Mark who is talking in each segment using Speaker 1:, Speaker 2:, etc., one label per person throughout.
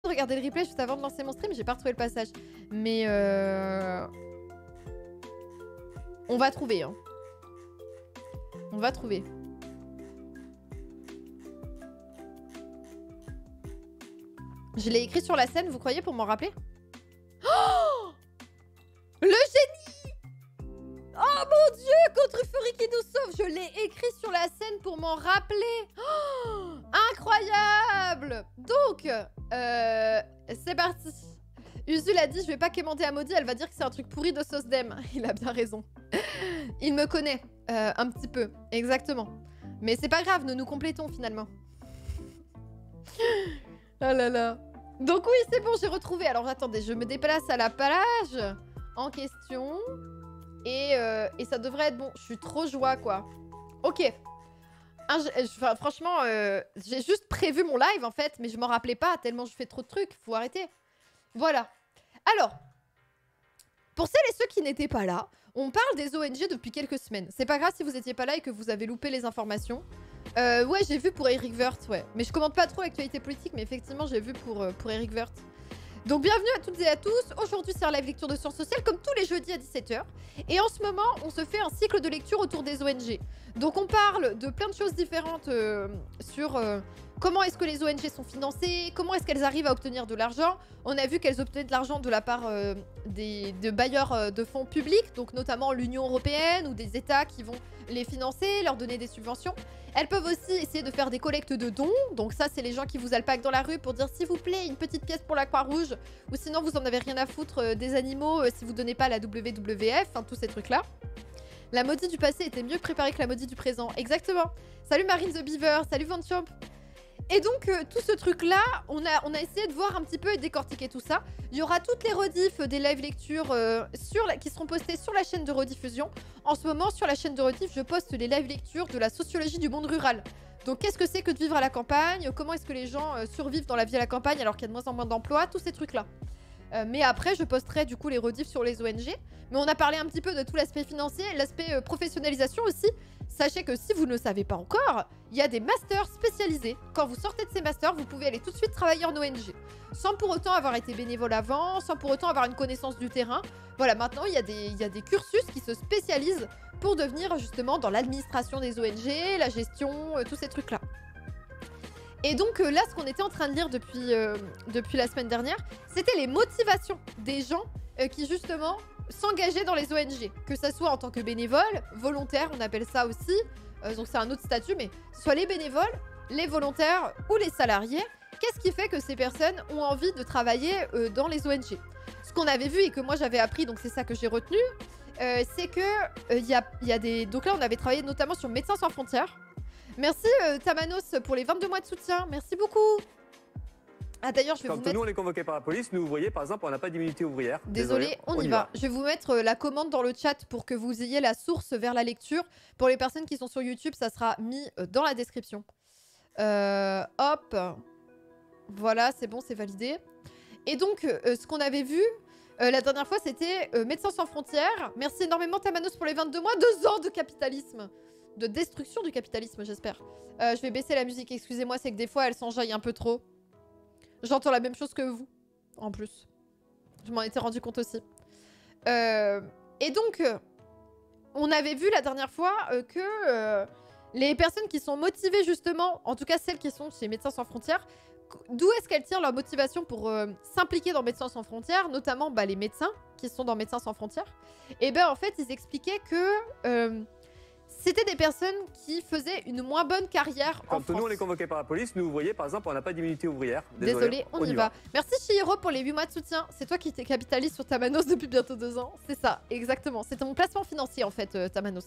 Speaker 1: de regarder le replay juste avant de lancer mon stream, j'ai pas retrouvé le passage. Mais on va trouver, hein. On va trouver. Je l'ai écrit sur la scène, vous croyez, pour m'en rappeler? Oh, le génie! Oh mon dieu, contre Fury qui nous sauve! Je l'ai écrit sur la scène pour m'en rappeler! Oh, incroyable! Donc, c'est parti. Usul a dit, je vais pas quémander à Maudit, elle va dire que c'est un truc pourri de sauce d'em. Il a bien raison. Il me connaît, un petit peu, exactement. Mais c'est pas grave, nous complétons finalement. Oh là là. Donc oui, c'est bon, j'ai retrouvé. Alors attendez, je me déplace à la page en question. Et ça devrait être bon. Je suis trop joie, quoi. Ok. Franchement, j'ai juste prévu mon live, en fait. Mais je m'en rappelais pas, tellement je fais trop de trucs. Faut arrêter. Voilà. Alors, pour celles et ceux qui n'étaient pas là, on parle des ONG depuis quelques semaines. C'est pas grave si vous étiez pas là et que vous avez loupé les informations. Ouais, j'ai vu pour Eric Woerth, ouais. Mais je commente pas trop l'actualité politique, mais effectivement, j'ai vu pour Eric Woerth. Donc bienvenue à toutes et à tous. Aujourd'hui, c'est un live lecture de sciences sociales, comme tous les jeudis à 17 h. Et en ce moment, on se fait un cycle de lecture autour des ONG. Donc on parle de plein de choses différentes sur comment est-ce que les ONG sont financées, comment est-ce qu'elles arrivent à obtenir de l'argent. On a vu qu'elles obtenaient de l'argent de la part de bailleurs de fonds publics, donc notamment l'Union européenne ou des États qui vont les financer, leur donner des subventions. Elles peuvent aussi essayer de faire des collectes de dons. Donc ça, c'est les gens qui vous alpaguent dans la rue pour dire s'il vous plaît, une petite pièce pour la Croix-Rouge. Ou sinon, vous en avez rien à foutre des animaux si vous donnez pas la WWF, enfin tous ces trucs-là. La maudite du passé était mieux préparée que la maudite du présent. Exactement. Salut Marine the Beaver, salut Van Champ. Et donc, tout ce truc-là, on a essayé de voir un petit peu et décortiquer tout ça. Il y aura toutes les rediffs des live lectures qui seront postées sur la chaîne de rediffusion. En ce moment, sur la chaîne de rediff, je poste les live lectures de la sociologie du monde rural. Donc, qu'est-ce que c'est que de vivre à la campagne? Comment est-ce que les gens survivent dans la vie à la campagne alors qu'il y a de moins en moins d'emplois? Tous ces trucs-là. Mais après, je posterai du coup les rediffs sur les ONG. Mais on a parlé un petit peu de tout l'aspect financier, l'aspect professionnalisation aussi. Sachez que si vous ne le savez pas encore, il y a des masters spécialisés. Quand vous sortez de ces masters, vous pouvez aller tout de suite travailler en ONG. Sans pour autant avoir été bénévole avant, sans pour autant avoir une connaissance du terrain. Voilà, maintenant, il y a des cursus qui se spécialisent pour devenir justement dans l'administration des ONG, la gestion, tous ces trucs-là. Et donc là, ce qu'on était en train de lire depuis la semaine dernière, c'était les motivations des gens qui justement s'engager dans les ONG, que ça soit en tant que bénévole, volontaire, on appelle ça aussi, donc c'est un autre statut, mais soit les bénévoles, les volontaires ou les salariés, qu'est-ce qui fait que ces personnes ont envie de travailler dans les ONG? Ce qu'on avait vu et que moi j'avais appris, donc c'est ça que j'ai retenu, c'est que il y a des... Donc là, on avait travaillé notamment sur Médecins sans frontières. Merci Tamanos pour les 22 mois de soutien, merci beaucoup. Ah d'ailleurs, je vais vous mettre...
Speaker 2: Quand nous, on est convoqués par la police, nous, vous voyez, par exemple, on n'a pas d'immunité ouvrière.
Speaker 1: Désolé, on y va. Je vais vous mettre la commande dans le chat pour que vous ayez la source vers la lecture. Pour les personnes qui sont sur YouTube, ça sera mis dans la description. Hop. Voilà, c'est bon, c'est validé. Et donc, ce qu'on avait vu la dernière fois, c'était Médecins sans frontières. Merci énormément Tamanos pour les 22 mois. 2 ans de capitalisme. De destruction du capitalisme, j'espère. Je vais baisser la musique, excusez-moi, c'est que des fois, elle s'enjaille un peu trop. J'entends la même chose que vous, en plus. Je m'en étais rendu compte aussi. Et donc, on avait vu la dernière fois que les personnes qui sont motivées, justement, en tout cas celles qui sont chez Médecins sans frontières, d'où est-ce qu'elles tirent leur motivation pour s'impliquer dans Médecins sans frontières, notamment les médecins qui sont dans Médecins sans frontières. Et ben en fait, ils expliquaient que... c'était des personnes qui faisaient une moins bonne carrière en France.
Speaker 2: Quand nous, on est convoqués par la police, nous, vous voyez, par exemple, on n'a pas d'immunité ouvrière.
Speaker 1: Désolé, on y va. Merci Chihiro pour les 8 mois de soutien. C'est toi qui t'es capitaliste sur Tamanos depuis bientôt 2 ans. C'est ça, exactement. C'était mon placement financier, en fait, Tamanos.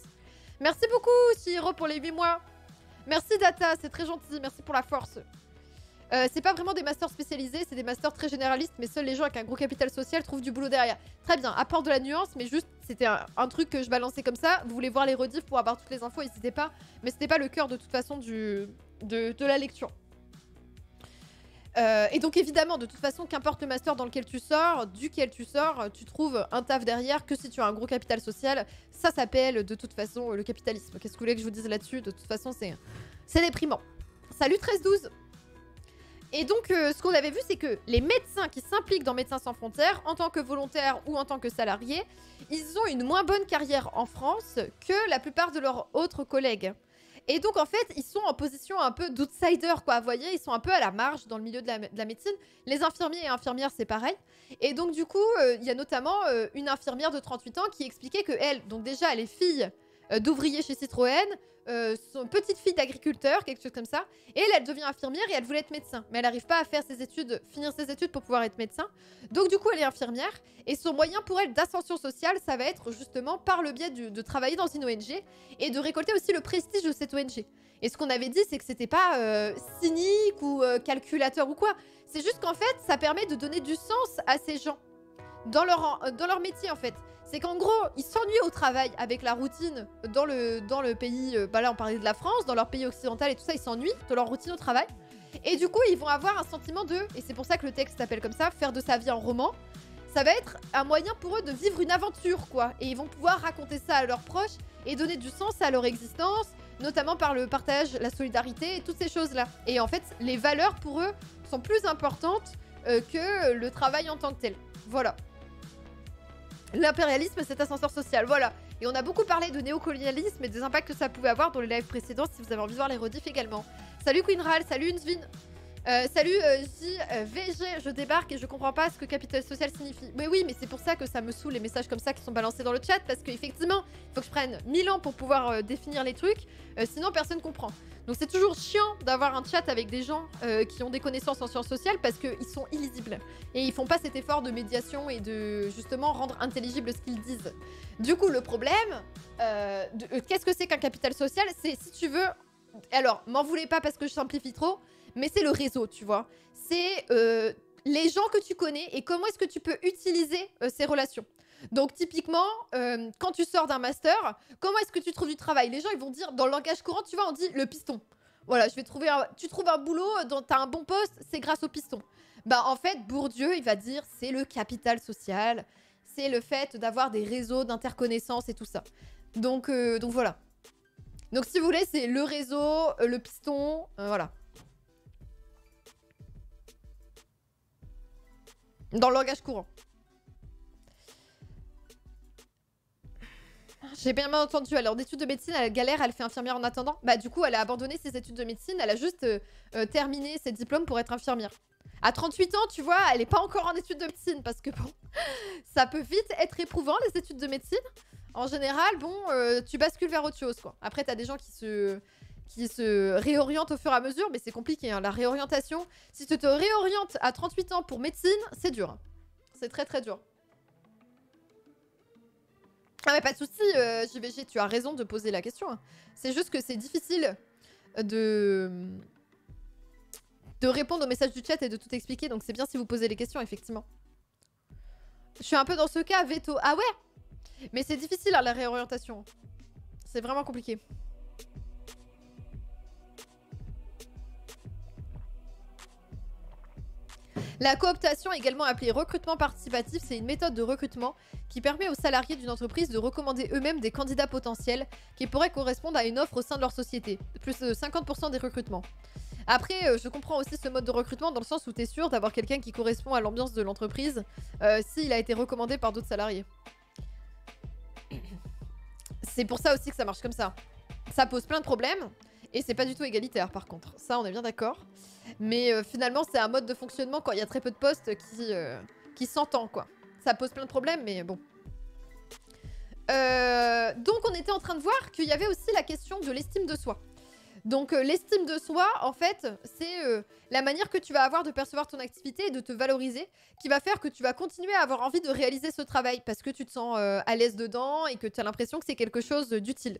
Speaker 1: Merci beaucoup, Chihiro, pour les 8 mois. Merci Data, c'est très gentil. Merci pour la force. C'est pas vraiment des masters spécialisés, c'est des masters très généralistes, mais seuls les gens avec un gros capital social trouvent du boulot derrière. Très bien, apporte de la nuance, mais juste, c'était un truc que je balançais comme ça. Vous voulez voir les rediffs pour avoir toutes les infos, n'hésitez pas. Mais c'était pas le cœur de toute façon de la lecture. Et donc évidemment, de toute façon, qu'importe le master dans lequel tu sors, duquel tu sors, tu trouves un taf derrière, que si tu as un gros capital social, ça s'appelle de toute façon le capitalisme. Qu'est-ce que vous voulez que je vous dise là-dessus? De toute façon, c'est déprimant. Salut 1312. Et donc, ce qu'on avait vu, c'est que les médecins qui s'impliquent dans Médecins sans frontières, en tant que volontaires ou en tant que salariés, ils ont une moins bonne carrière en France que la plupart de leurs autres collègues. Et donc, en fait, ils sont en position un peu d'outsider, quoi. Vous voyez, ils sont un peu à la marge dans le milieu de la médecine. Les infirmiers et infirmières, c'est pareil. Et donc, du coup, il y a notamment une infirmière de 38 ans qui expliquait que elle, donc déjà, elle est fille d'ouvrier chez Citroën, son petite fille d'agriculteur, quelque chose comme ça. Et elle devient infirmière et elle voulait être médecin. Mais elle n'arrive pas à faire ses études, finir ses études pour pouvoir être médecin. Donc, du coup, elle est infirmière. Et son moyen pour elle d'ascension sociale, ça va être justement par le biais de travailler dans une ONG et de récolter aussi le prestige de cette ONG. Et ce qu'on avait dit, c'est que c'était pas cynique ou calculateur ou quoi. C'est juste qu'en fait, ça permet de donner du sens à ces gens dans leur métier, en fait. C'est qu'en gros, ils s'ennuient au travail avec la routine dans le pays... bah là, on parlait de la France, dans leur pays occidental et tout ça, ils s'ennuient de leur routine au travail. Et du coup, ils vont avoir un sentiment de... Et c'est pour ça que le texte s'appelle comme ça, faire de sa vie un roman. Ça va être un moyen pour eux de vivre une aventure, quoi. Et ils vont pouvoir raconter ça à leurs proches et donner du sens à leur existence, notamment par le partage, la solidarité et toutes ces choses-là. Et en fait, les valeurs, pour eux, sont plus importantes que le travail en tant que tel. Voilà. L'impérialisme, c'est ascenseur social, voilà. Et on a beaucoup parlé de néocolonialisme et des impacts que ça pouvait avoir dans les lives précédents, si vous avez envie de voir les rediffs également. Salut Queenral, salut Unsvin. Salut JVG, je débarque et je comprends pas ce que capital social signifie. Mais oui, mais c'est pour ça que ça me saoule les messages comme ça qui sont balancés dans le chat, parce qu'effectivement, il faut que je prenne 1000 ans pour pouvoir définir les trucs, sinon personne comprend. Donc c'est toujours chiant d'avoir un chat avec des gens qui ont des connaissances en sciences sociales parce qu'ils sont illisibles. Et ils font pas cet effort de médiation et de justement rendre intelligible ce qu'ils disent. Du coup, le problème, qu'est-ce que c'est qu'un capital social? C'est, si tu veux... Alors, m'en voulez pas parce que je simplifie trop, mais c'est le réseau, tu vois. C'est les gens que tu connais et comment est-ce que tu peux utiliser ces relations. Donc typiquement, quand tu sors d'un master, comment est-ce que tu trouves du travail? Les gens, ils vont dire, dans le langage courant, tu vois, on dit le piston. Voilà, je vais trouver tu trouves un boulot, t'as un bon poste, c'est grâce au piston. Bah en fait, Bourdieu, il va dire, c'est le capital social, c'est le fait d'avoir des réseaux d'interconnaissance et tout ça. Donc voilà. Donc si vous voulez, c'est le réseau, le piston, voilà. Dans le langage courant. J'ai bien entendu. Alors, d'études de médecine, elle galère, elle fait infirmière en attendant. Bah, du coup, elle a abandonné ses études de médecine. Elle a juste terminé ses diplômes pour être infirmière. À 38 ans, tu vois, elle est pas encore en études de médecine parce que bon, ça peut vite être éprouvant, les études de médecine. En général, bon, tu bascules vers autre chose, quoi. Après, t'as des gens qui se réorientent au fur et à mesure, mais c'est compliqué, hein, la réorientation. Si tu te réorientes à 38 ans pour médecine, c'est dur. C'est très très dur. Ah mais pas de souci, JVG, tu as raison de poser la question. Hein. C'est juste que c'est difficile de répondre aux messages du chat et de tout expliquer, donc c'est bien si vous posez les questions, effectivement. Je suis un peu dans ce cas, veto. Ah ouais? Mais c'est difficile, hein, la réorientation. C'est vraiment compliqué. La cooptation, également appelée recrutement participatif, c'est une méthode de recrutement qui permet aux salariés d'une entreprise de recommander eux-mêmes des candidats potentiels qui pourraient correspondre à une offre au sein de leur société. Plus de 50% des recrutements. Après, je comprends aussi ce mode de recrutement dans le sens où tu es sûr d'avoir quelqu'un qui correspond à l'ambiance de l'entreprise s'il a été recommandé par d'autres salariés. C'est pour ça aussi que ça marche comme ça. Ça pose plein de problèmes et c'est pas du tout égalitaire par contre. Ça, on est bien d'accord. Mais finalement, c'est un mode de fonctionnement quand il y a très peu de postes qui s'entend, quoi. Ça pose plein de problèmes, mais bon. Donc, on était en train de voir qu'il y avait aussi la question de l'estime de soi. Donc, l'estime de soi, en fait, c'est la manière que tu vas avoir de percevoir ton activité et de te valoriser qui va faire que tu vas continuer à avoir envie de réaliser ce travail parce que tu te sens à l'aise dedans et que tu as l'impression que c'est quelque chose d'utile.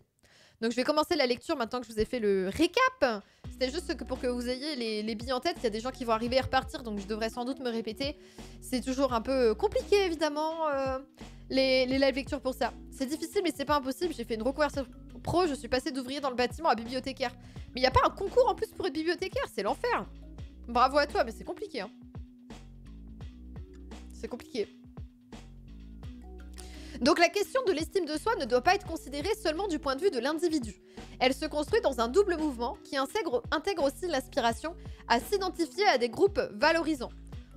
Speaker 1: Donc je vais commencer la lecture maintenant que je vous ai fait le récap. C'était juste que pour que vous ayez les billes en tête, il y a des gens qui vont arriver et repartir, donc je devrais sans doute me répéter. C'est toujours un peu compliqué évidemment, les live lectures pour ça. C'est difficile mais c'est pas impossible, j'ai fait une reconversion pro, je suis passée d'ouvrier dans le bâtiment à bibliothécaire. Mais il n'y a pas un concours en plus pour être bibliothécaire, c'est l'enfer. Bravo à toi, mais c'est compliqué. Hein. C'est compliqué. Donc la question de l'estime de soi ne doit pas être considérée seulement du point de vue de l'individu. Elle se construit dans un double mouvement qui intègre aussi l'aspiration à s'identifier à des groupes valorisants.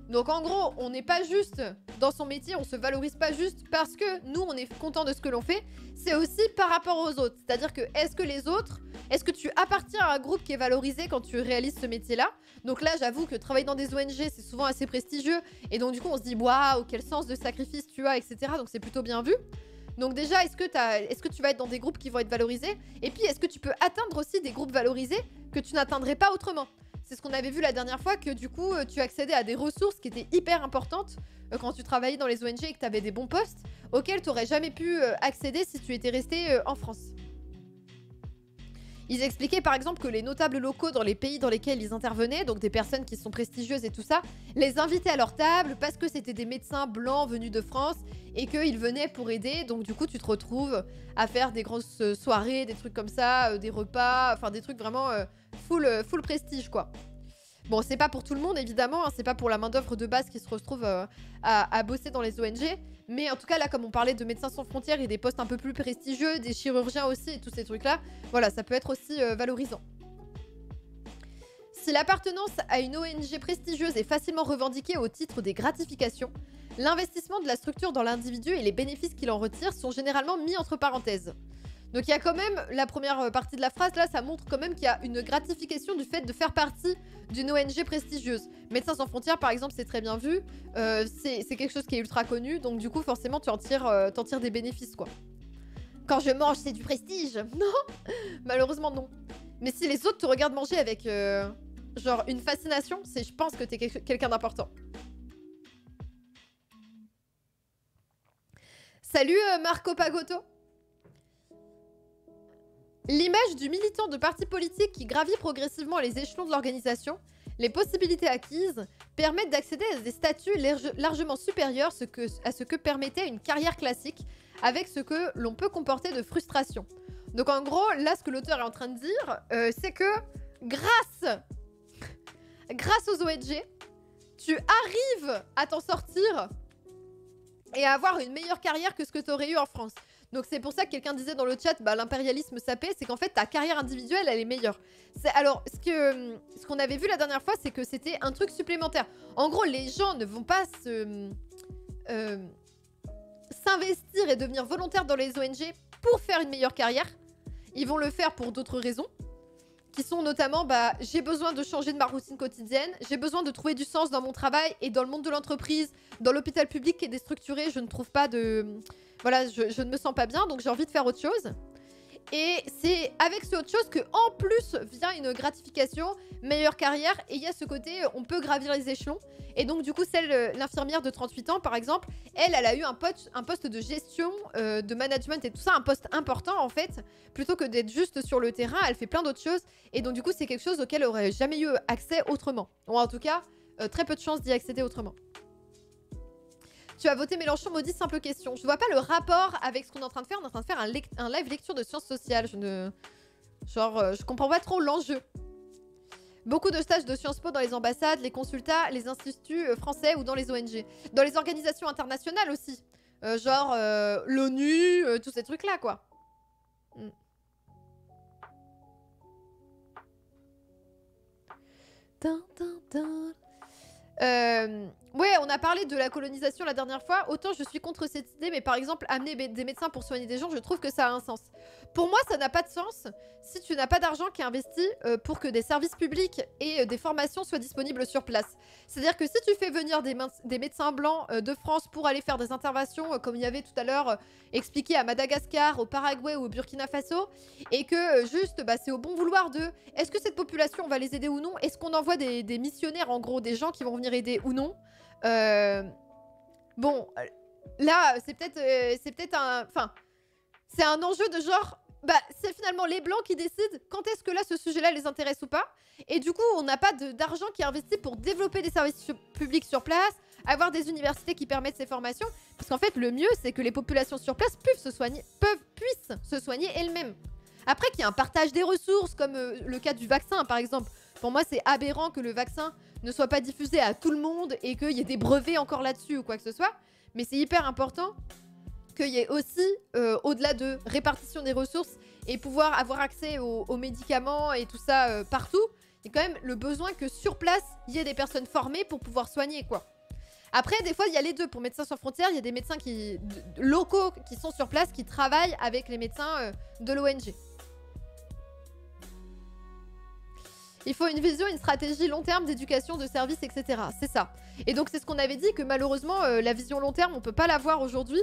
Speaker 1: Donc en gros, on n'est pas juste dans son métier, on se valorise pas juste parce que nous, on est content de ce que l'on fait, c'est aussi par rapport aux autres. C'est-à-dire que est-ce que tu appartiens à un groupe qui est valorisé quand tu réalises ce métier-là? Donc là, j'avoue que travailler dans des ONG, c'est souvent assez prestigieux, et donc du coup, on se dit, waouh, quel sens de sacrifice tu as, etc. Donc c'est plutôt bien vu. Donc déjà, est-ce que tu vas être dans des groupes qui vont être valorisés? Et puis, est-ce que tu peux atteindre aussi des groupes valorisés que tu n'atteindrais pas autrement? C'est ce qu'on avait vu la dernière fois, que du coup, tu accédais à des ressources qui étaient hyper importantes quand tu travaillais dans les ONG et que tu avais des bons postes, auxquels tu n'aurais jamais pu accéder si tu étais resté en France. Ils expliquaient par exemple que les notables locaux dans les pays dans lesquels ils intervenaient, donc des personnes qui sont prestigieuses et tout ça, les invitaient à leur table parce que c'était des médecins blancs venus de France et qu'ils venaient pour aider. Donc du coup, tu te retrouves à faire des grosses soirées, des trucs comme ça, des repas, enfin des trucs vraiment full prestige, quoi. Bon, c'est pas pour tout le monde, évidemment, hein, c'est pas pour la main-d'œuvre de base qui se retrouve à bosser dans les ONG. Mais en tout cas, là, comme on parlait de Médecins Sans Frontières et des postes un peu plus prestigieux, des chirurgiens aussi et tous ces trucs-là, voilà, ça peut être aussi valorisant. Si l'appartenance à une ONG prestigieuse est facilement revendiquée au titre des gratifications, l'investissement de la structure dans l'individu et les bénéfices qu'il en retire sont généralement mis entre parenthèses. Donc il y a quand même, la première partie de la phrase là, ça montre quand même qu'il y a une gratification du fait de faire partie d'une ONG prestigieuse. Médecins Sans Frontières par exemple, c'est très bien vu, c'est quelque chose qui est ultra connu, donc du coup forcément tu en tires des bénéfices, quoi. Quand je mange, c'est du prestige? Non, malheureusement non. Mais si les autres te regardent manger avec genre une fascination, je pense que t'es quelqu'un d'important. Salut Marco Pagotto. L'image du militant de parti politique qui gravit progressivement les échelons de l'organisation, les possibilités acquises, permettent d'accéder à des statuts largement supérieurs à ce que permettait une carrière classique, avec ce que l'on peut comporter de frustration. Donc en gros, là, ce que l'auteur est en train de dire, c'est que grâce aux ONG, tu arrives à t'en sortir et à avoir une meilleure carrière que ce que tu aurais eu en France. Donc c'est pour ça que quelqu'un disait dans le chat, bah, l'impérialisme sapé, c'est qu'en fait ta carrière individuelle elle est meilleure. Alors ce qu'on avait vu la dernière fois, c'est que c'était un truc supplémentaire. En gros, les gens ne vont pas s'investir et devenir volontaires dans les ONG pour faire une meilleure carrière. Ils vont le faire pour d'autres raisons, qui sont notamment, bah, j'ai besoin de changer de ma routine quotidienne, j'ai besoin de trouver du sens dans mon travail et dans le monde de l'entreprise, dans l'hôpital public qui est déstructuré, je ne trouve pas de... Voilà, je ne me sens pas bien, donc j'ai envie de faire autre chose. Et c'est avec ce autre chose que en plus vient une gratification, meilleure carrière, et il y a ce côté, on peut gravir les échelons. Et donc du coup, l'infirmière de 38 ans, par exemple, elle a eu un poste de gestion, de management et tout ça, un poste important en fait, plutôt que d'être juste sur le terrain, elle fait plein d'autres choses. Et donc du coup, c'est quelque chose auquel elle aurait jamais eu accès autrement. Ou en tout cas, très peu de chances d'y accéder autrement. Tu as voté Mélenchon, maudit, simple question. Je vois pas le rapport avec ce qu'on est en train de faire. On est en train de faire un live lecture de sciences sociales. Je comprends pas trop l'enjeu. Beaucoup de stages de Sciences Po dans les ambassades, les consulats, les instituts français ou dans les ONG. Dans les organisations internationales aussi. L'ONU, tous ces trucs-là, quoi. Ouais, on a parlé de la colonisation la dernière fois. Autant je suis contre cette idée, mais par exemple, amener des médecins pour soigner des gens, je trouve que ça a un sens. Pour moi, ça n'a pas de sens si tu n'as pas d'argent qui est investi pour que des services publics et des formations soient disponibles sur place. C'est-à-dire que si tu fais venir des médecins blancs de France pour aller faire des interventions, comme il y avait tout à l'heure expliqué à Madagascar, au Paraguay ou au Burkina Faso, et que juste, bah, c'est au bon vouloir de est-ce que cette population, on va les aider ou non? Est-ce qu'on envoie des missionnaires, en gros, des gens qui vont venir aider ou non? Bon, là, c'est peut-être un... Enfin, c'est un enjeu de genre... Bah, c'est finalement les blancs qui décident quand est-ce que là, ce sujet-là les intéresse ou pas. Et du coup, on n'a pas d'argent qui est investi pour développer des services publics sur place, avoir des universités qui permettent ces formations. Parce qu'en fait, le mieux, c'est que les populations sur place puissent se soigner elles-mêmes. Après, qu'il y ait un partage des ressources, comme le cas du vaccin, par exemple. Pour moi, c'est aberrant que le vaccin ne soit pas diffusé à tout le monde et qu'il y ait des brevets encore là-dessus ou quoi que ce soit. Mais c'est hyper important qu'il y ait aussi, au-delà de répartition des ressources et pouvoir avoir accès aux médicaments et tout ça partout, il y a quand même le besoin que sur place, il y ait des personnes formées pour pouvoir soigner, quoi. Après, des fois, il y a les deux. Pour Médecins sans frontières, il y a des médecins locaux qui sont sur place, qui travaillent avec les médecins de l'ONG. Il faut une vision, une stratégie long terme d'éducation, de services, etc. C'est ça. Et donc, c'est ce qu'on avait dit, que malheureusement, la vision long terme, on peut pas l'avoir aujourd'hui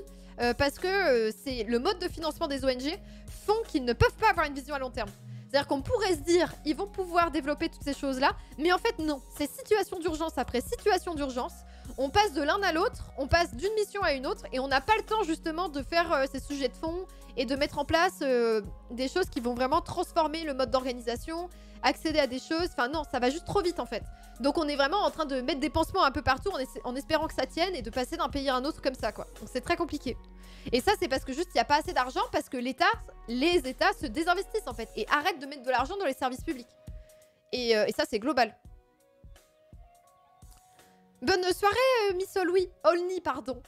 Speaker 1: parce que c'est le mode de financement des ONG font qu'ils ne peuvent pas avoir une vision à long terme. C'est-à-dire qu'on pourrait se dire, ils vont pouvoir développer toutes ces choses-là, mais en fait, non. C'est situation d'urgence après situation d'urgence. On passe de l'un à l'autre, on passe d'une mission à une autre, et on n'a pas le temps, justement, de faire ces sujets de fond et de mettre en place des choses qui vont vraiment transformer le mode d'organisation, accéder à des choses. Enfin, non, ça va juste trop vite, en fait. Donc, on est vraiment en train de mettre des pansements un peu partout en espérant que ça tienne et de passer d'un pays à un autre comme ça, quoi. Donc, c'est très compliqué. Et ça, c'est parce que juste, il n'y a pas assez d'argent, parce que les États se désinvestissent, en fait, et arrêtent de mettre de l'argent dans les services publics. Et ça, c'est global. Bonne soirée, Miss Olney, pardon.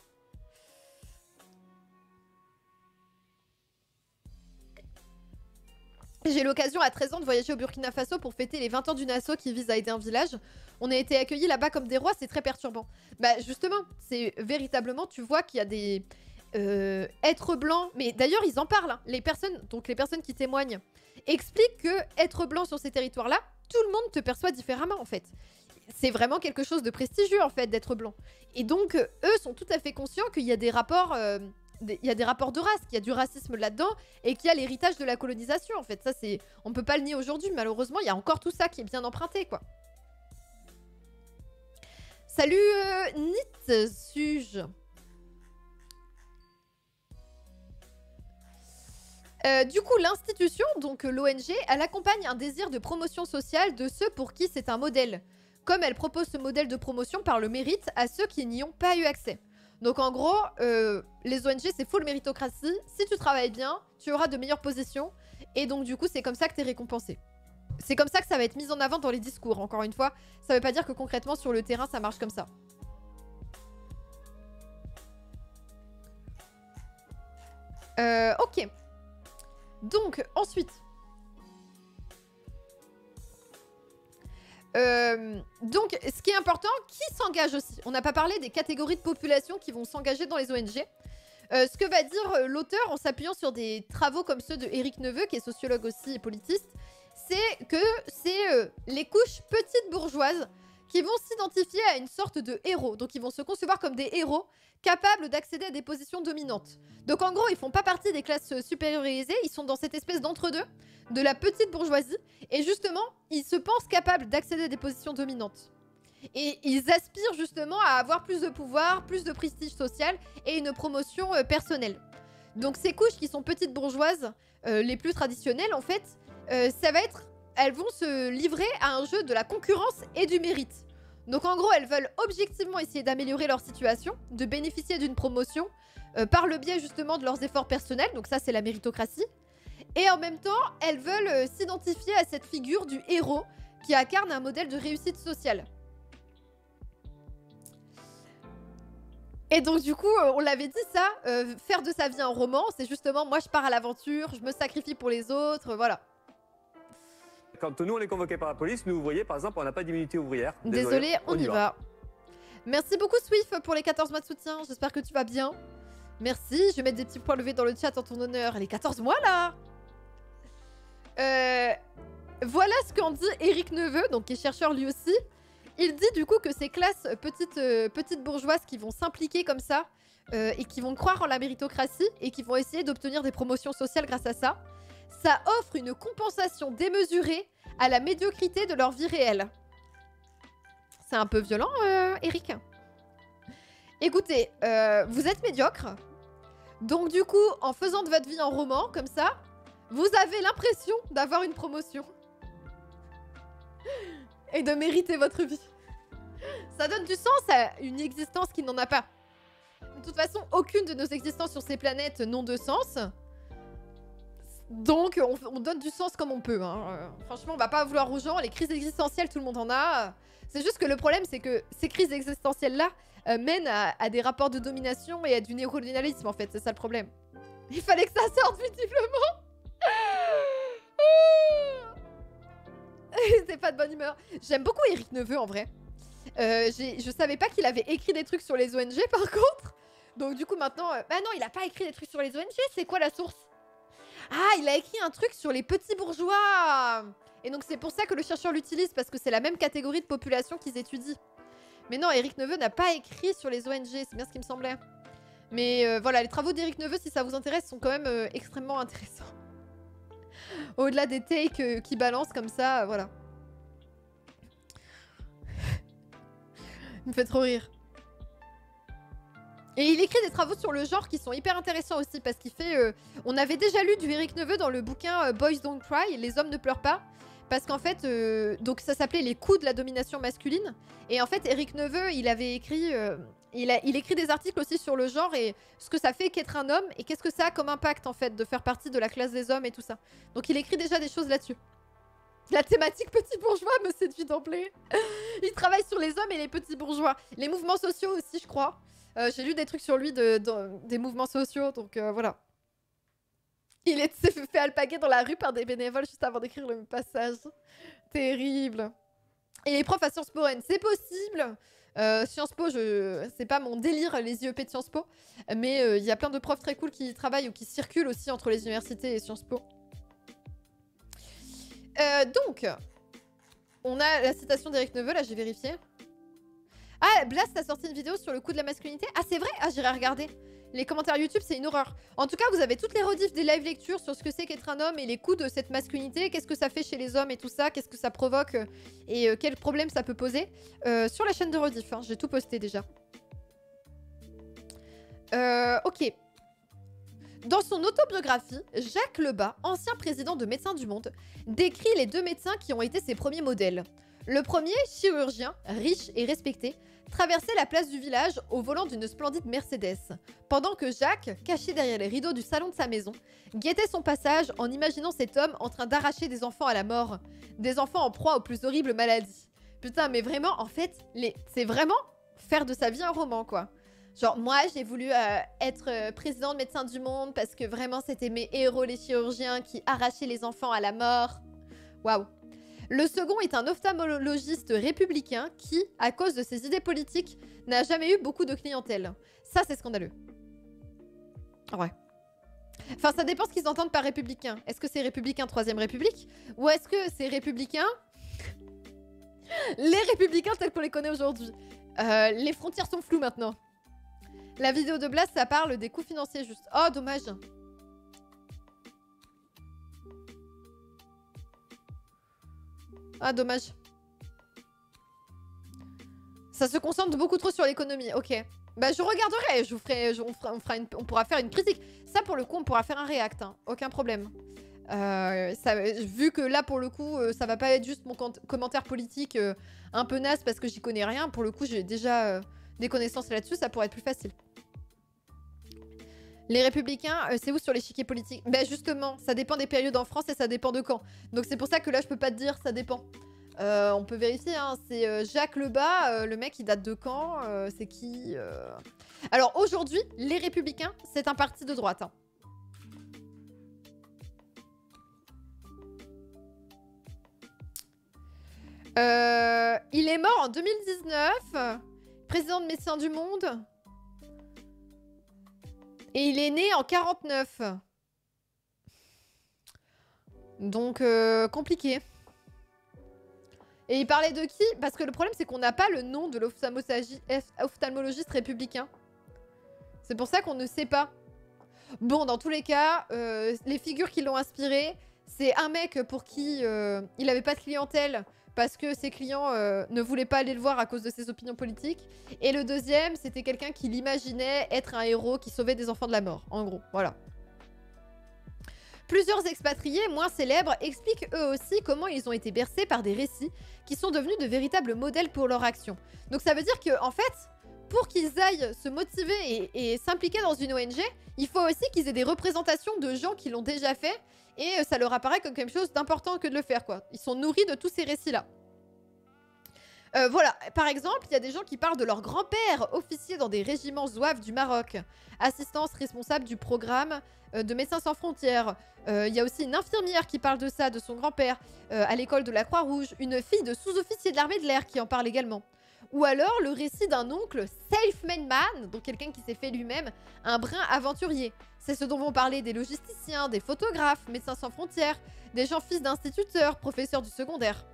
Speaker 1: J'ai eu l'occasion à 13 ans de voyager au Burkina Faso pour fêter les 20 ans d'une asso qui vise à aider un village. On a été accueillis là-bas comme des rois, c'est très perturbant. Bah justement, c'est véritablement, tu vois qu'il y a des êtres blancs, mais d'ailleurs ils en parlent, hein. Les personnes qui témoignent expliquent que être blanc sur ces territoires-là, tout le monde te perçoit différemment en fait. C'est vraiment quelque chose de prestigieux en fait d'être blanc. Et donc eux sont tout à fait conscients qu'il y a des rapports... il y a des rapports de race, qu'il y a du racisme là-dedans et qu'il y a l'héritage de la colonisation en fait. Ça c'est, on peut pas le nier aujourd'hui, malheureusement il y a encore tout ça qui est bien emprunté quoi. Salut Nit Suge. Du coup l'institution, donc l'ONG, elle accompagne un désir de promotion sociale de ceux pour qui c'est un modèle. Comme elle propose ce modèle de promotion par le mérite à ceux qui n'y ont pas eu accès. Donc en gros, les ONG, c'est full méritocratie. Si tu travailles bien, tu auras de meilleures positions. Et donc du coup, c'est comme ça que tu es récompensé. C'est comme ça que ça va être mis en avant dans les discours. Encore une fois, ça veut pas dire que concrètement, sur le terrain, ça marche comme ça. Ok. Donc, ensuite... donc, ce qui est important, qui s'engage aussi. On n'a pas parlé des catégories de population qui vont s'engager dans les ONG. Ce que va dire l'auteur en s'appuyant sur des travaux comme ceux de Éric Neveu, qui est sociologue aussi et politiste, c'est que c'est les couches petites bourgeoises qui vont s'identifier à une sorte de héros. Donc, ils vont se concevoir comme des héros capables d'accéder à des positions dominantes. Donc, en gros, ils font pas partie des classes supériorisées, ils sont dans cette espèce d'entre-deux de la petite bourgeoisie. Et justement, ils se pensent capables d'accéder à des positions dominantes. Et ils aspirent justement à avoir plus de pouvoir, plus de prestige social et une promotion personnelle. Donc ces couches qui sont petites bourgeoises, les plus traditionnelles en fait, ça va être... Elles vont se livrer à un jeu de la concurrence et du mérite. Donc en gros, elles veulent objectivement essayer d'améliorer leur situation, de bénéficier d'une promotion par le biais justement de leurs efforts personnels. Donc ça, c'est la méritocratie. Et en même temps, elles veulent s'identifier à cette figure du héros qui incarne un modèle de réussite sociale. Et donc du coup, on l'avait dit ça, faire de sa vie un roman, c'est justement moi je pars à l'aventure, je me sacrifie pour les autres, voilà.
Speaker 2: Quand nous on est convoqués par la police, nous vous voyez par exemple on n'a pas d'immunité ouvrière.
Speaker 1: Désolé, on y va. Merci beaucoup Swift pour les 14 mois de soutien, j'espère que tu vas bien. Merci, je vais mettre des petits points levés dans le chat en ton honneur. Les 14 mois là. Voilà ce qu'en dit Éric Neveu, donc qui est chercheur lui aussi. Il dit du coup que ces classes petites bourgeoises qui vont s'impliquer comme ça et qui vont croire en la méritocratie et qui vont essayer d'obtenir des promotions sociales grâce à ça, ça offre une compensation démesurée à la médiocrité de leur vie réelle. C'est un peu violent, Éric. Écoutez, vous êtes médiocre, donc du coup, en faisant de votre vie un roman, comme ça, vous avez l'impression d'avoir une promotion. Et de mériter votre vie. Ça donne du sens à une existence qui n'en a pas. De toute façon, aucune de nos existences sur ces planètes n'ont de sens. Donc, on donne du sens comme on peut. Hein. Franchement, on va pas vouloir aux gens. Les crises existentielles, tout le monde en a. C'est juste que le problème, c'est que ces crises existentielles-là, mène à des rapports de domination et à du néocolonialisme, en fait. C'est ça le problème. Il fallait que ça sorte, visiblement. C'est pas de bonne humeur. J'aime beaucoup Éric Neveu, en vrai. Je savais pas qu'il avait écrit des trucs sur les ONG, par contre. Donc du coup, maintenant... Bah non, il a pas écrit des trucs sur les ONG. C'est quoi la source? Ah, il a écrit un truc sur les petits bourgeois. Et donc c'est pour ça que le chercheur l'utilise, parce que c'est la même catégorie de population qu'ils étudient. Mais non, Éric Neveu n'a pas écrit sur les ONG, c'est bien ce qui me semblait. Mais voilà, les travaux d'Éric Neveu, si ça vous intéresse, sont quand même extrêmement intéressants. Au-delà des takes qui balancent comme ça, voilà. Il me fait trop rire. Et il écrit des travaux sur le genre qui sont hyper intéressants aussi, parce qu'il fait... on avait déjà lu du Éric Neveu dans le bouquin Boys Don't Cry, Les hommes ne pleurent pas. Parce qu'en fait, donc ça s'appelait Les coups de la domination masculine. Et en fait, Éric Neveu, il avait écrit... il écrit des articles aussi sur le genre et ce que ça fait qu'être un homme et qu'est-ce que ça a comme impact en fait de faire partie de la classe des hommes et tout ça. Donc il écrit déjà des choses là-dessus. La thématique petit bourgeois me séduit d'emblée. Il travaille sur les hommes et les petits bourgeois. Les mouvements sociaux aussi, je crois. J'ai lu des trucs sur lui des mouvements sociaux, donc voilà. Il s'est fait alpaguer dans la rue par des bénévoles juste avant d'écrire le passage. Terrible. Et les profs à Sciences Po Rennes, c'est possible. Sciences Po, c'est pas mon délire, les IEP de Sciences Po. Mais il y a plein de profs très cool qui y travaillent ou qui circulent aussi entre les universités et Sciences Po. Donc, on a la citation d'Éric Neveu, là j'ai vérifié. Ah, Blast a sorti une vidéo sur le coup de la masculinité. Ah, c'est vrai? Ah, j'irai regarder. Les commentaires YouTube, c'est une horreur. En tout cas, vous avez toutes les rediffs des live lectures sur ce que c'est qu'être un homme et les coups de cette masculinité. Qu'est-ce que ça fait chez les hommes et tout ça. Qu'est-ce que ça provoque et quels problèmes ça peut poser. Sur la chaîne de rediff, hein, j'ai tout posté déjà. Ok. Dans son autobiographie, Jacques Lebas, ancien président de Médecins du Monde, décrit les deux médecins qui ont été ses premiers modèles. Le premier, chirurgien, riche et respecté, traversait la place du village au volant d'une splendide Mercedes, pendant que Jacques, caché derrière les rideaux du salon de sa maison, guettait son passage en imaginant cet homme en train d'arracher des enfants à la mort, des enfants en proie aux plus horribles maladies. Putain, mais vraiment, en fait, c'est vraiment faire de sa vie un roman, quoi. Genre, moi, j'ai voulu être président de Médecins du Monde parce que vraiment, c'était mes héros, les chirurgiens, qui arrachaient les enfants à la mort. Waouh. Le second est un ophtalmologiste républicain qui, à cause de ses idées politiques, n'a jamais eu beaucoup de clientèle. Ça, c'est scandaleux. Ouais. Enfin, ça dépend ce qu'ils entendent par républicain. Est-ce que c'est républicain 3ème République? Ou est-ce que c'est républicain... les républicains tels qu'on les connaît aujourd'hui. Les frontières sont floues maintenant. La vidéo de Blast, ça parle des coûts financiers juste. Oh, dommage. Ah, dommage. Ça se concentre beaucoup trop sur l'économie. Ok. Bah, je regarderai. On pourra faire une critique. Ça, pour le coup, on pourra faire un react. Hein. Aucun problème. Vu que là, pour le coup, ça va pas être juste mon commentaire politique un peu naze parce que j'y connais rien. Pour le coup, j'ai déjà des connaissances là-dessus. Ça pourrait être plus facile. Les républicains, c'est où sur l'échiquier politique? Ben justement, ça dépend des périodes en France et ça dépend de quand. Donc c'est pour ça que là, je peux pas te dire, ça dépend. On peut vérifier, hein. C'est Jacques Lebas, le mec, il date de quand? C'est qui? Alors aujourd'hui, les républicains, c'est un parti de droite. Hein. Il est mort en 2019, président de Médecins du Monde. Et il est né en 49. Donc, compliqué. Et il parlait de qui? Parce que le problème, c'est qu'on n'a pas le nom de l'ophtalmologiste républicain. C'est pour ça qu'on ne sait pas. Bon, dans tous les cas, les figures qui l'ont inspiré, c'est un mec pour qui il n'avait pas de clientèle parce que ses clients ne voulaient pas aller le voir à cause de ses opinions politiques. Et le deuxième, c'était quelqu'un qui l'imaginait être un héros qui sauvait des enfants de la mort. En gros, voilà. Plusieurs expatriés moins célèbres expliquent eux aussi comment ils ont été bercés par des récits qui sont devenus de véritables modèles pour leur action. Donc ça veut dire que, en fait, pour qu'ils aillent se motiver et s'impliquer dans une ONG, il faut aussi qu'ils aient des représentations de gens qui l'ont déjà fait. Et ça leur apparaît comme quelque chose d'important que de le faire, quoi. Ils sont nourris de tous ces récits-là. Voilà, par exemple, il y a des gens qui parlent de leur grand-père, officier dans des régiments zouaves du Maroc. Assistance responsable du programme de Médecins sans frontières. Il y a aussi une infirmière qui parle de ça, de son grand-père, à l'école de la Croix-Rouge. Une fille de sous-officier de l'armée de l'air qui en parle également. Ou alors le récit d'un oncle self-made man, donc quelqu'un qui s'est fait lui-même un brin aventurier. C'est ce dont vont parler des logisticiens, des photographes, Médecins sans frontières, des gens fils d'instituteurs, professeurs du secondaire.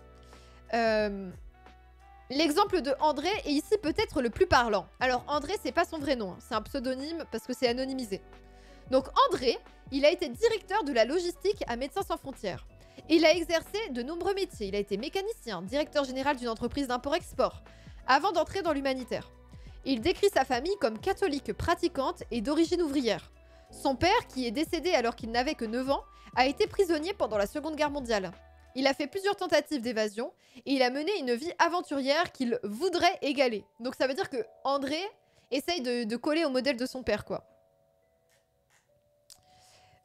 Speaker 1: L'exemple de André est ici peut-être le plus parlant. Alors André, c'est pas son vrai nom, hein. C'est un pseudonyme parce que c'est anonymisé. Donc André, il a été directeur de la logistique à Médecins sans frontières. Il a exercé de nombreux métiers. Il a été mécanicien, directeur général d'une entreprise d'import-export, avant d'entrer dans l'humanitaire. Il décrit sa famille comme catholique pratiquante et d'origine ouvrière. Son père, qui est décédé alors qu'il n'avait que 9 ans, a été prisonnier pendant la Seconde Guerre mondiale. Il a fait plusieurs tentatives d'évasion et il a mené une vie aventurière qu'il voudrait égaler. Donc ça veut dire que André essaye de coller au modèle de son père, quoi.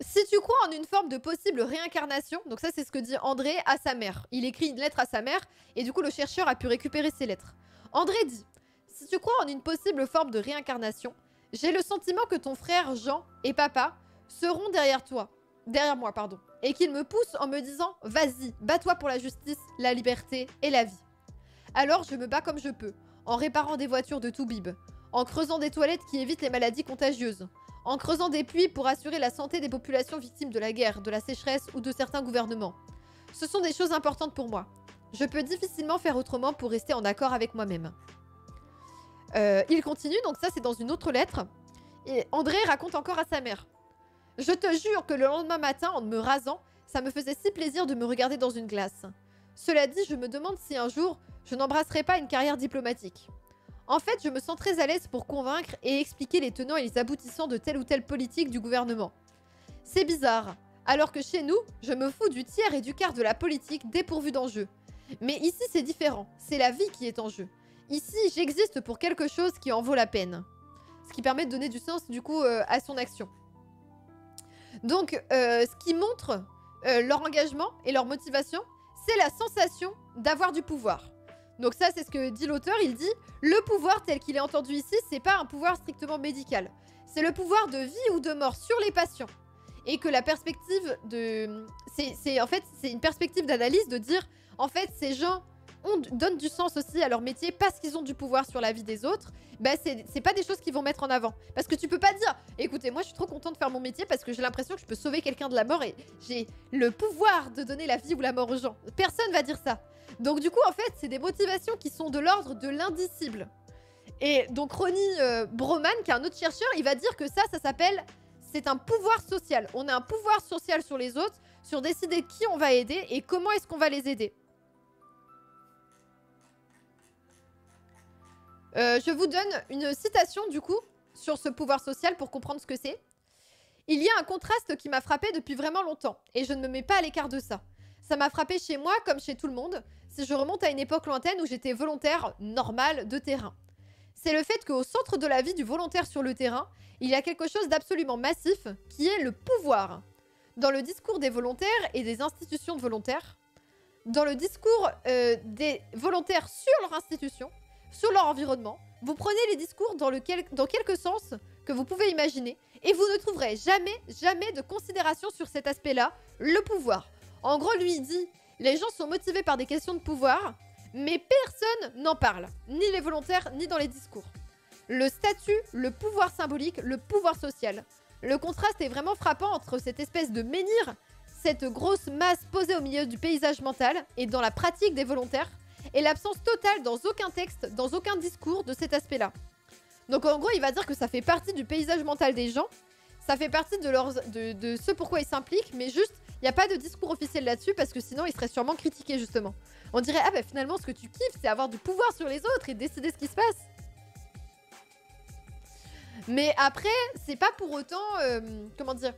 Speaker 1: Si tu crois en une forme de possible réincarnation, donc ça c'est ce que dit André à sa mère. Il écrit une lettre à sa mère et du coup le chercheur a pu récupérer ses lettres. André dit « Si tu crois en une possible forme de réincarnation, j'ai le sentiment que ton frère Jean et papa seront derrière moi, et qu'ils me poussent en me disant « Vas-y, bats-toi pour la justice, la liberté et la vie. » Alors je me bats comme je peux, en réparant des voitures de tout bib, en creusant des toilettes qui évitent les maladies contagieuses, en creusant des puits pour assurer la santé des populations victimes de la guerre, de la sécheresse ou de certains gouvernements. Ce sont des choses importantes pour moi. Je peux difficilement faire autrement pour rester en accord avec moi-même. Il continue, donc ça c'est dans une autre lettre. Et André raconte encore à sa mère. « Je te jure que le lendemain matin, en me rasant, ça me faisait si plaisir de me regarder dans une glace. Cela dit, je me demande si un jour, je n'embrasserai pas une carrière diplomatique. En fait, je me sens très à l'aise pour convaincre et expliquer les tenants et les aboutissants de telle ou telle politique du gouvernement. C'est bizarre, alors que chez nous, je me fous du tiers et du quart de la politique dépourvue d'enjeu. Mais ici, c'est différent, c'est la vie qui est en jeu. Ici, j'existe pour quelque chose qui en vaut la peine. » Ce qui permet de donner du sens, du coup, à son action. Donc, ce qui montre leur engagement et leur motivation, c'est la sensation d'avoir du pouvoir. Donc ça, c'est ce que dit l'auteur, il dit « Le pouvoir tel qu'il est entendu ici, c'est pas un pouvoir strictement médical. C'est le pouvoir de vie ou de mort sur les patients. » Et que la perspective de... En fait, c'est une perspective d'analyse de dire « En fait, ces gens donnent du sens aussi à leur métier parce qu'ils ont du pouvoir sur la vie des autres. » Bah, c'est pas des choses qu'ils vont mettre en avant. Parce que tu peux pas dire « Écoutez, moi, je suis trop content de faire mon métier parce que j'ai l'impression que je peux sauver quelqu'un de la mort et j'ai le pouvoir de donner la vie ou la mort aux gens. » Personne va dire ça. Donc du coup, en fait, c'est des motivations qui sont de l'ordre de l'indicible. Et donc Ronnie Broman, qui est un autre chercheur, il va dire que ça s'appelle... C'est un pouvoir social. On a un pouvoir social sur les autres, sur décider qui on va aider et comment est-ce qu'on va les aider. Je vous donne une citation, du coup, sur ce pouvoir social pour comprendre ce que c'est. « Il y a un contraste qui m'a frappé depuis vraiment longtemps, et je ne me mets pas à l'écart de ça. Ça m'a frappé chez moi comme chez tout le monde, si je remonte à une époque lointaine où j'étais volontaire normal de terrain. C'est le fait qu'au centre de la vie du volontaire sur le terrain, il y a quelque chose d'absolument massif, qui est le pouvoir. Dans le discours des volontaires et des institutions de volontaires, dans le discours des volontaires sur leur institution, sur leur environnement, vous prenez les discours dans quelque sens que vous pouvez imaginer, et vous ne trouverez jamais de considération sur cet aspect-là, le pouvoir. En gros, lui, il dit, les gens sont motivés par des questions de pouvoir, mais personne n'en parle, ni les volontaires, ni dans les discours. Le statut, le pouvoir symbolique, le pouvoir social. Le contraste est vraiment frappant entre cette espèce de menhir, cette grosse masse posée au milieu du paysage mental et dans la pratique des volontaires, et l'absence totale dans aucun texte, dans aucun discours de cet aspect-là. Donc en gros, il va dire que ça fait partie du paysage mental des gens, ça fait partie de ce pourquoi ils s'impliquent, mais juste, il n'y a pas de discours officiel là-dessus parce que sinon, ils seraient sûrement critiqués justement. On dirait, ah bah finalement, ce que tu kiffes, c'est avoir du pouvoir sur les autres et décider ce qui se passe. Mais après, c'est pas pour autant, comment dire,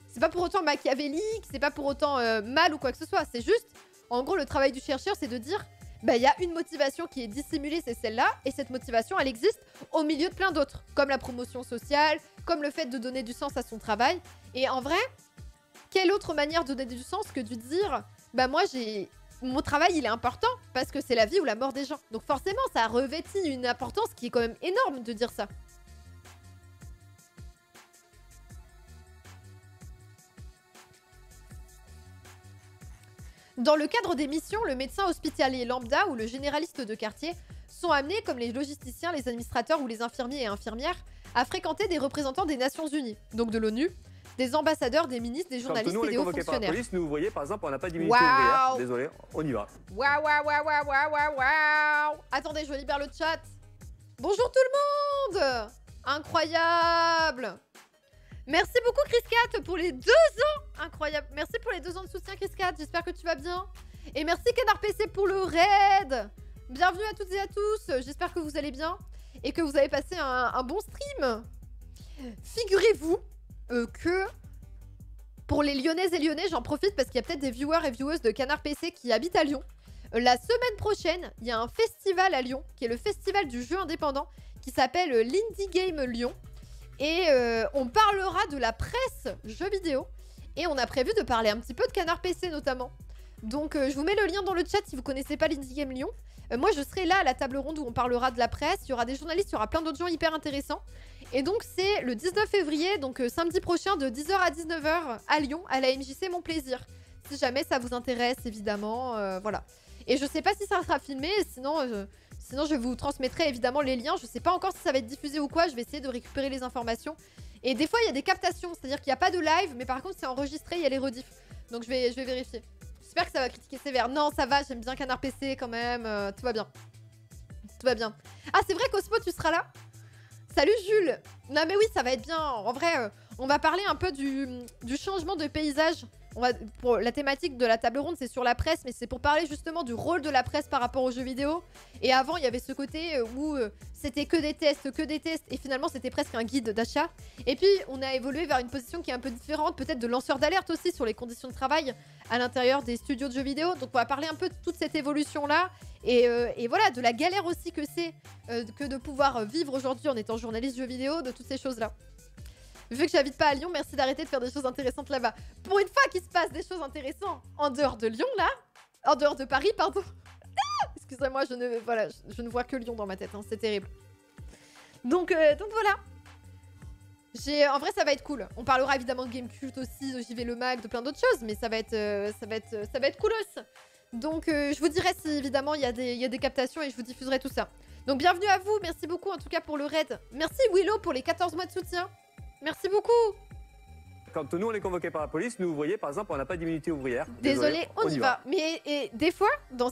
Speaker 1: c'est pas pour autant machiavélique, c'est pas pour autant mal ou quoi que ce soit. C'est juste, en gros, le travail du chercheur, c'est de dire, bah il y a une motivation qui est dissimulée, c'est celle-là, et cette motivation, elle existe au milieu de plein d'autres, comme la promotion sociale, comme le fait de donner du sens à son travail. Et en vrai, quelle autre manière de donner du sens que de dire, bah moi j'ai mon travail, il est important parce que c'est la vie ou la mort des gens. Donc forcément, ça revêtit une importance qui est quand même énorme de dire ça. Dans le cadre des missions, le médecin hospitalier lambda ou le généraliste de quartier sont amenés, comme les logisticiens, les administrateurs ou les infirmiers et infirmières, à fréquenter des représentants des Nations Unies, donc de l'ONU, des ambassadeurs, des ministres, des journalistes
Speaker 2: Quand nous, on
Speaker 1: et
Speaker 2: est
Speaker 1: des hauts
Speaker 2: convoqués par la
Speaker 1: fonctionnaires.
Speaker 2: police, nous, vous voyez, par exemple, on n'a pas d'immunité
Speaker 1: Waouh.
Speaker 2: ouvrière. Désolé, on y va.
Speaker 1: Waouh, waouh, waouh, waouh, waouh, waouh, waouh. Attendez, je libère le chat. Bonjour tout le monde. Incroyable. Merci beaucoup Chris4 pour les 2 ans. Incroyable. Merci pour les 2 ans de soutien Chris4. J'espère que tu vas bien. Et merci Canard PC pour le raid. Bienvenue à toutes et à tous. J'espère que vous allez bien et que vous avez passé un bon stream. Figurez-vous que pour les Lyonnaises et Lyonnais, j'en profite parce qu'il y a peut-être des viewers et vieweuses de Canard PC qui habitent à Lyon. La semaine prochaine, il y a un festival à Lyon qui est le festival du jeu indépendant qui s'appelle l'Indie Game Lyon. Et on parlera de la presse jeux vidéo. Et on a prévu de parler un petit peu de Canard PC notamment. Donc je vous mets le lien dans le chat si vous connaissez pas l'Indie Game Lyon. Moi je serai là à la table ronde où on parlera de la presse. Il y aura des journalistes, il y aura plein d'autres gens hyper intéressants. Et donc c'est le 19 février, donc samedi prochain de 10h à 19h à Lyon, à la MJC Mon Plaisir. Si jamais ça vous intéresse évidemment, voilà. Et je sais pas si ça sera filmé, sinon je vous transmettrai évidemment les liens. Je sais pas encore si ça va être diffusé ou quoi, je vais essayer de récupérer les informations. Et des fois il y a des captations, c'est-à-dire qu'il n'y a pas de live, mais par contre c'est enregistré, il y a les rediffs. Donc je vais vérifier. J'espère que ça va critiquer sévère. Non, ça va, j'aime bien Canard PC quand même, tout va bien. Tout va bien. Ah c'est vrai Cosmo, tu seras là? Salut Jules. Non mais oui, ça va être bien. En vrai, on va parler un peu du changement de paysage. Pour la thématique de la table ronde, c'est sur la presse, mais c'est pour parler justement du rôle de la presse par rapport aux jeux vidéo. Et avant, il y avait ce côté où c'était que des tests, et finalement c'était presque un guide d'achat. Et puis, on a évolué vers une position qui est un peu différente, peut-être de lanceur d'alerte aussi sur les conditions de travail à l'intérieur des studios de jeux vidéo. Donc on va parler un peu de toute cette évolution-là. Et voilà, de la galère aussi que c'est que de pouvoir vivre aujourd'hui en étant journaliste jeux vidéo, de toutes ces choses-là. Vu que j'habite pas à Lyon, merci d'arrêter de faire des choses intéressantes là-bas. Pour une fois qu'il se passe des choses intéressantes en dehors de Lyon, là. En dehors de Paris, pardon. Excusez-moi, je ne vois que Lyon dans ma tête, hein, c'est terrible. Donc voilà. En vrai, ça va être cool. On parlera évidemment de Gamecult aussi, de JV Le Mag, de plein d'autres choses, mais ça va être coolos. Donc je vous dirai si évidemment il y a des captations et je vous diffuserai tout ça. Donc bienvenue à vous, merci beaucoup en tout cas pour le raid. Merci Willow pour les 14 mois de soutien. Merci beaucoup.
Speaker 2: Quand nous, on est convoqués par la police, nous, vous voyez, par exemple, on n'a pas d'immunité ouvrière.
Speaker 1: Désolé, on y va. Mais des fois, dans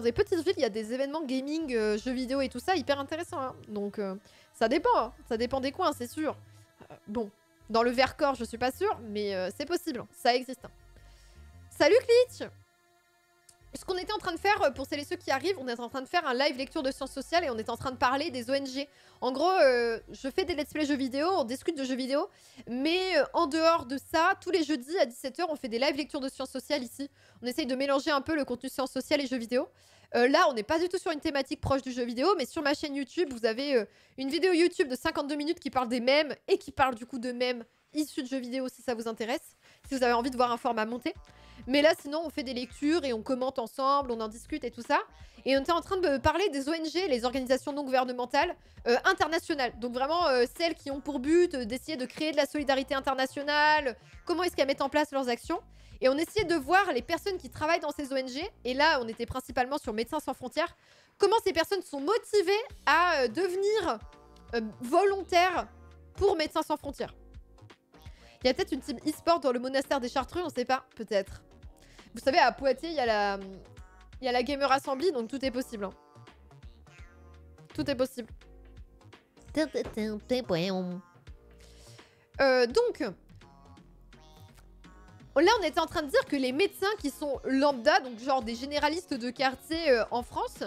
Speaker 1: des petites villes, il y a des événements gaming, jeux vidéo et tout ça, hyper intéressants. Hein. Donc ça dépend. Hein. Ça dépend des coins, c'est sûr. Bon, dans le Vercors, je suis pas sûre, mais c'est possible. Ça existe. Salut Glitch. Ce qu'on était en train de faire, pour celles et ceux qui arrivent, on est en train de faire un live lecture de sciences sociales et on est en train de parler des ONG. En gros, je fais des let's play jeux vidéo, on discute de jeux vidéo, mais en dehors de ça, tous les jeudis à 17h, on fait des live lecture de sciences sociales ici. On essaye de mélanger un peu le contenu sciences sociales et jeux vidéo. Là, on n'est pas du tout sur une thématique proche du jeu vidéo, mais sur ma chaîne YouTube, vous avez une vidéo YouTube de 52 minutes qui parle des mèmes et qui parle du coup de mèmes issus de jeux vidéo si ça vous intéresse, si vous avez envie de voir un format monté. Mais là, sinon, on fait des lectures et on commente ensemble, on en discute et tout ça. Et on était en train de parler des ONG, les organisations non gouvernementales internationales. Donc vraiment, celles qui ont pour but d'essayer de créer de la solidarité internationale, comment est-ce qu'elles mettent en place leurs actions. Et on essayait de voir les personnes qui travaillent dans ces ONG. Et là, on était principalement sur Médecins sans frontières. Comment ces personnes sont motivées à devenir volontaires pour Médecins sans frontières. Il y a peut-être une team e-sport dans le monastère des Chartreux, on sait pas, peut-être. Vous savez, à Poitiers, il y a la Gamer Assembly, donc tout est possible. Hein. Tout est possible. Donc, là, on était en train de dire que les médecins qui sont lambda, donc genre des généralistes de quartier en France,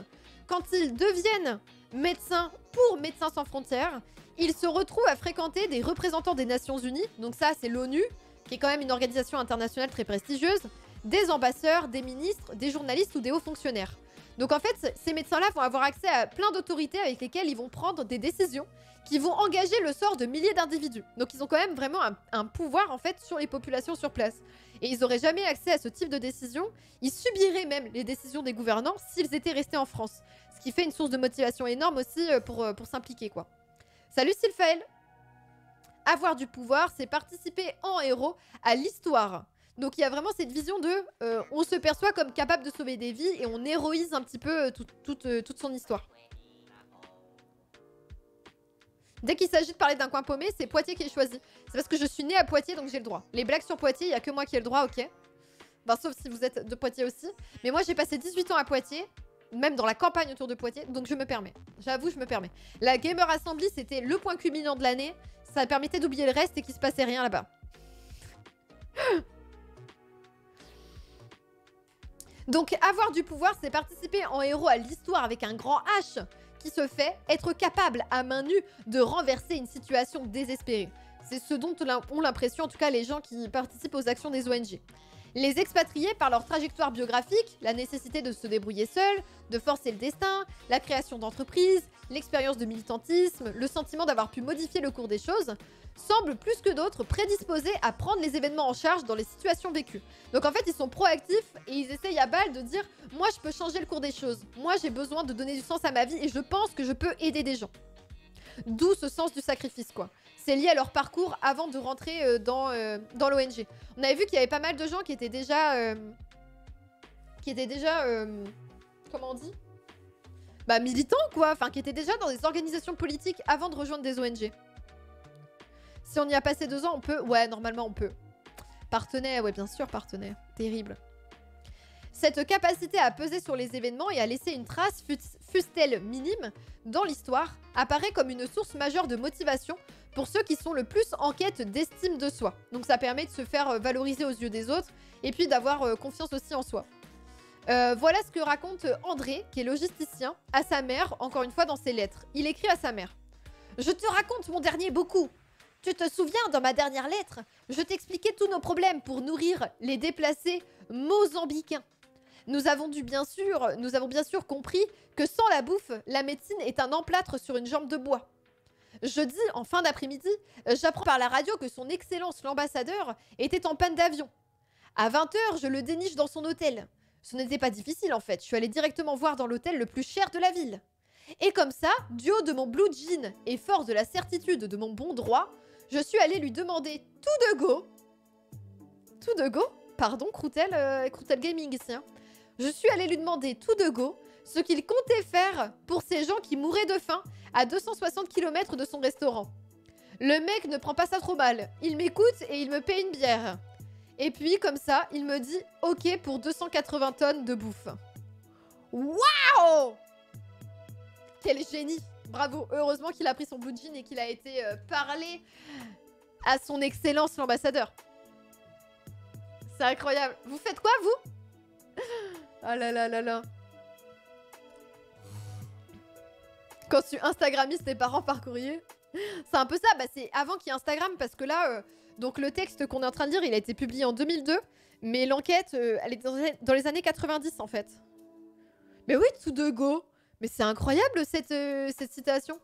Speaker 1: quand ils deviennent médecins pour Médecins sans frontières, ils se retrouvent à fréquenter des représentants des Nations Unies, donc ça c'est l'ONU, qui est quand même une organisation internationale très prestigieuse, des ambassadeurs, des ministres, des journalistes ou des hauts fonctionnaires. Donc en fait, ces médecins-là vont avoir accès à plein d'autorités avec lesquelles ils vont prendre des décisions qui vont engager le sort de milliers d'individus. Donc ils ont quand même vraiment un pouvoir en fait sur les populations sur place. Et ils n'auraient jamais accès à ce type de décision. Ils subiraient même les décisions des gouvernants s'ils étaient restés en France. Ce qui fait une source de motivation énorme aussi pour s'impliquer, quoi. Salut Sylphaël. Avoir du pouvoir, c'est participer en héros à l'histoire. Donc il y a vraiment cette vision de on se perçoit comme capable de sauver des vies et on héroïse un petit peu toute son histoire. Dès qu'il s'agit de parler d'un coin paumé, c'est Poitiers qui est choisi. C'est parce que je suis née à Poitiers, donc j'ai le droit. Les blagues sur Poitiers, il n'y a que moi qui ai le droit, ok. Ben, sauf si vous êtes de Poitiers aussi. Mais moi, j'ai passé 18 ans à Poitiers, même dans la campagne autour de Poitiers, donc je me permets. J'avoue, je me permets. La Gamer Assembly, c'était le point culminant de l'année. Ça permettait d'oublier le reste et qu'il se passait rien là-bas. Donc, avoir du pouvoir, c'est participer en héros à l'histoire avec un grand H qui se fait, être capable à main nue de renverser une situation désespérée. C'est ce dont ont l'impression, en tout cas, les gens qui participent aux actions des ONG. Les expatriés, par leur trajectoire biographique, la nécessité de se débrouiller seul, de forcer le destin, la création d'entreprises, l'expérience de militantisme, le sentiment d'avoir pu modifier le cours des choses, semblent plus que d'autres prédisposés à prendre les événements en charge dans les situations vécues. Donc en fait, ils sont proactifs et ils essayent à balle de dire « Moi, je peux changer le cours des choses. Moi, j'ai besoin de donner du sens à ma vie et je pense que je peux aider des gens. » D'où ce sens du sacrifice, quoi. C'est lié à leur parcours avant de rentrer dans l'ONG. On avait vu qu'il y avait pas mal de gens qui étaient déjà... comment on dit? Bah, militants, quoi. Enfin, qui étaient déjà dans des organisations politiques avant de rejoindre des ONG. Si on y a passé 2 ans, on peut... Ouais, normalement, on peut. Partenaire, ouais, bien sûr, partenaire. Terrible. Cette capacité à peser sur les événements et à laisser une trace, fût-elle minime, dans l'histoire, apparaît comme une source majeure de motivation pour ceux qui sont le plus en quête d'estime de soi. Donc ça permet de se faire valoriser aux yeux des autres et puis d'avoir confiance aussi en soi. Voilà ce que raconte André, qui est logisticien, à sa mère, encore une fois dans ses lettres. Il écrit à sa mère. « Je te raconte mon dernier beaucoup. Tu te souviens, dans ma dernière lettre, je t'expliquais tous nos problèmes pour nourrir les déplacés mozambicains. Nous avons bien sûr compris que sans la bouffe, la médecine est un emplâtre sur une jambe de bois. Jeudi, en fin d'après-midi, j'apprends par la radio que son Excellence l'ambassadeur était en panne d'avion. À 20h, je le déniche dans son hôtel. Ce n'était pas difficile en fait, je suis allée directement voir dans l'hôtel le plus cher de la ville. Et comme ça, du haut de mon blue jean et fort de la certitude de mon bon droit, je suis allée lui demander tout de go, pardon, Croutel Gaming ici, hein. Je suis allée lui demander tout de go ce qu'il comptait faire pour ces gens qui mouraient de faim à 260 km de son restaurant. Le mec ne prend pas ça trop mal. Il m'écoute et il me paie une bière. Et puis, comme ça, il me dit « Ok pour 280 tonnes de bouffe. » Waouh! Quel génie! Bravo! Heureusement qu'il a pris son blue jean et qu'il a été parlé à son Excellence l'ambassadeur. C'est incroyable. Vous faites quoi, vous? Ah là là là là. Quand tu Instagramis tes parents par courrier. C'est un peu ça, bah c'est avant qu'il y ait Instagram parce que là, donc le texte qu'on est en train de lire, il a été publié en 2002, mais l'enquête, elle est dans les années 90 en fait. Mais oui, tout de go. Mais c'est incroyable cette citation.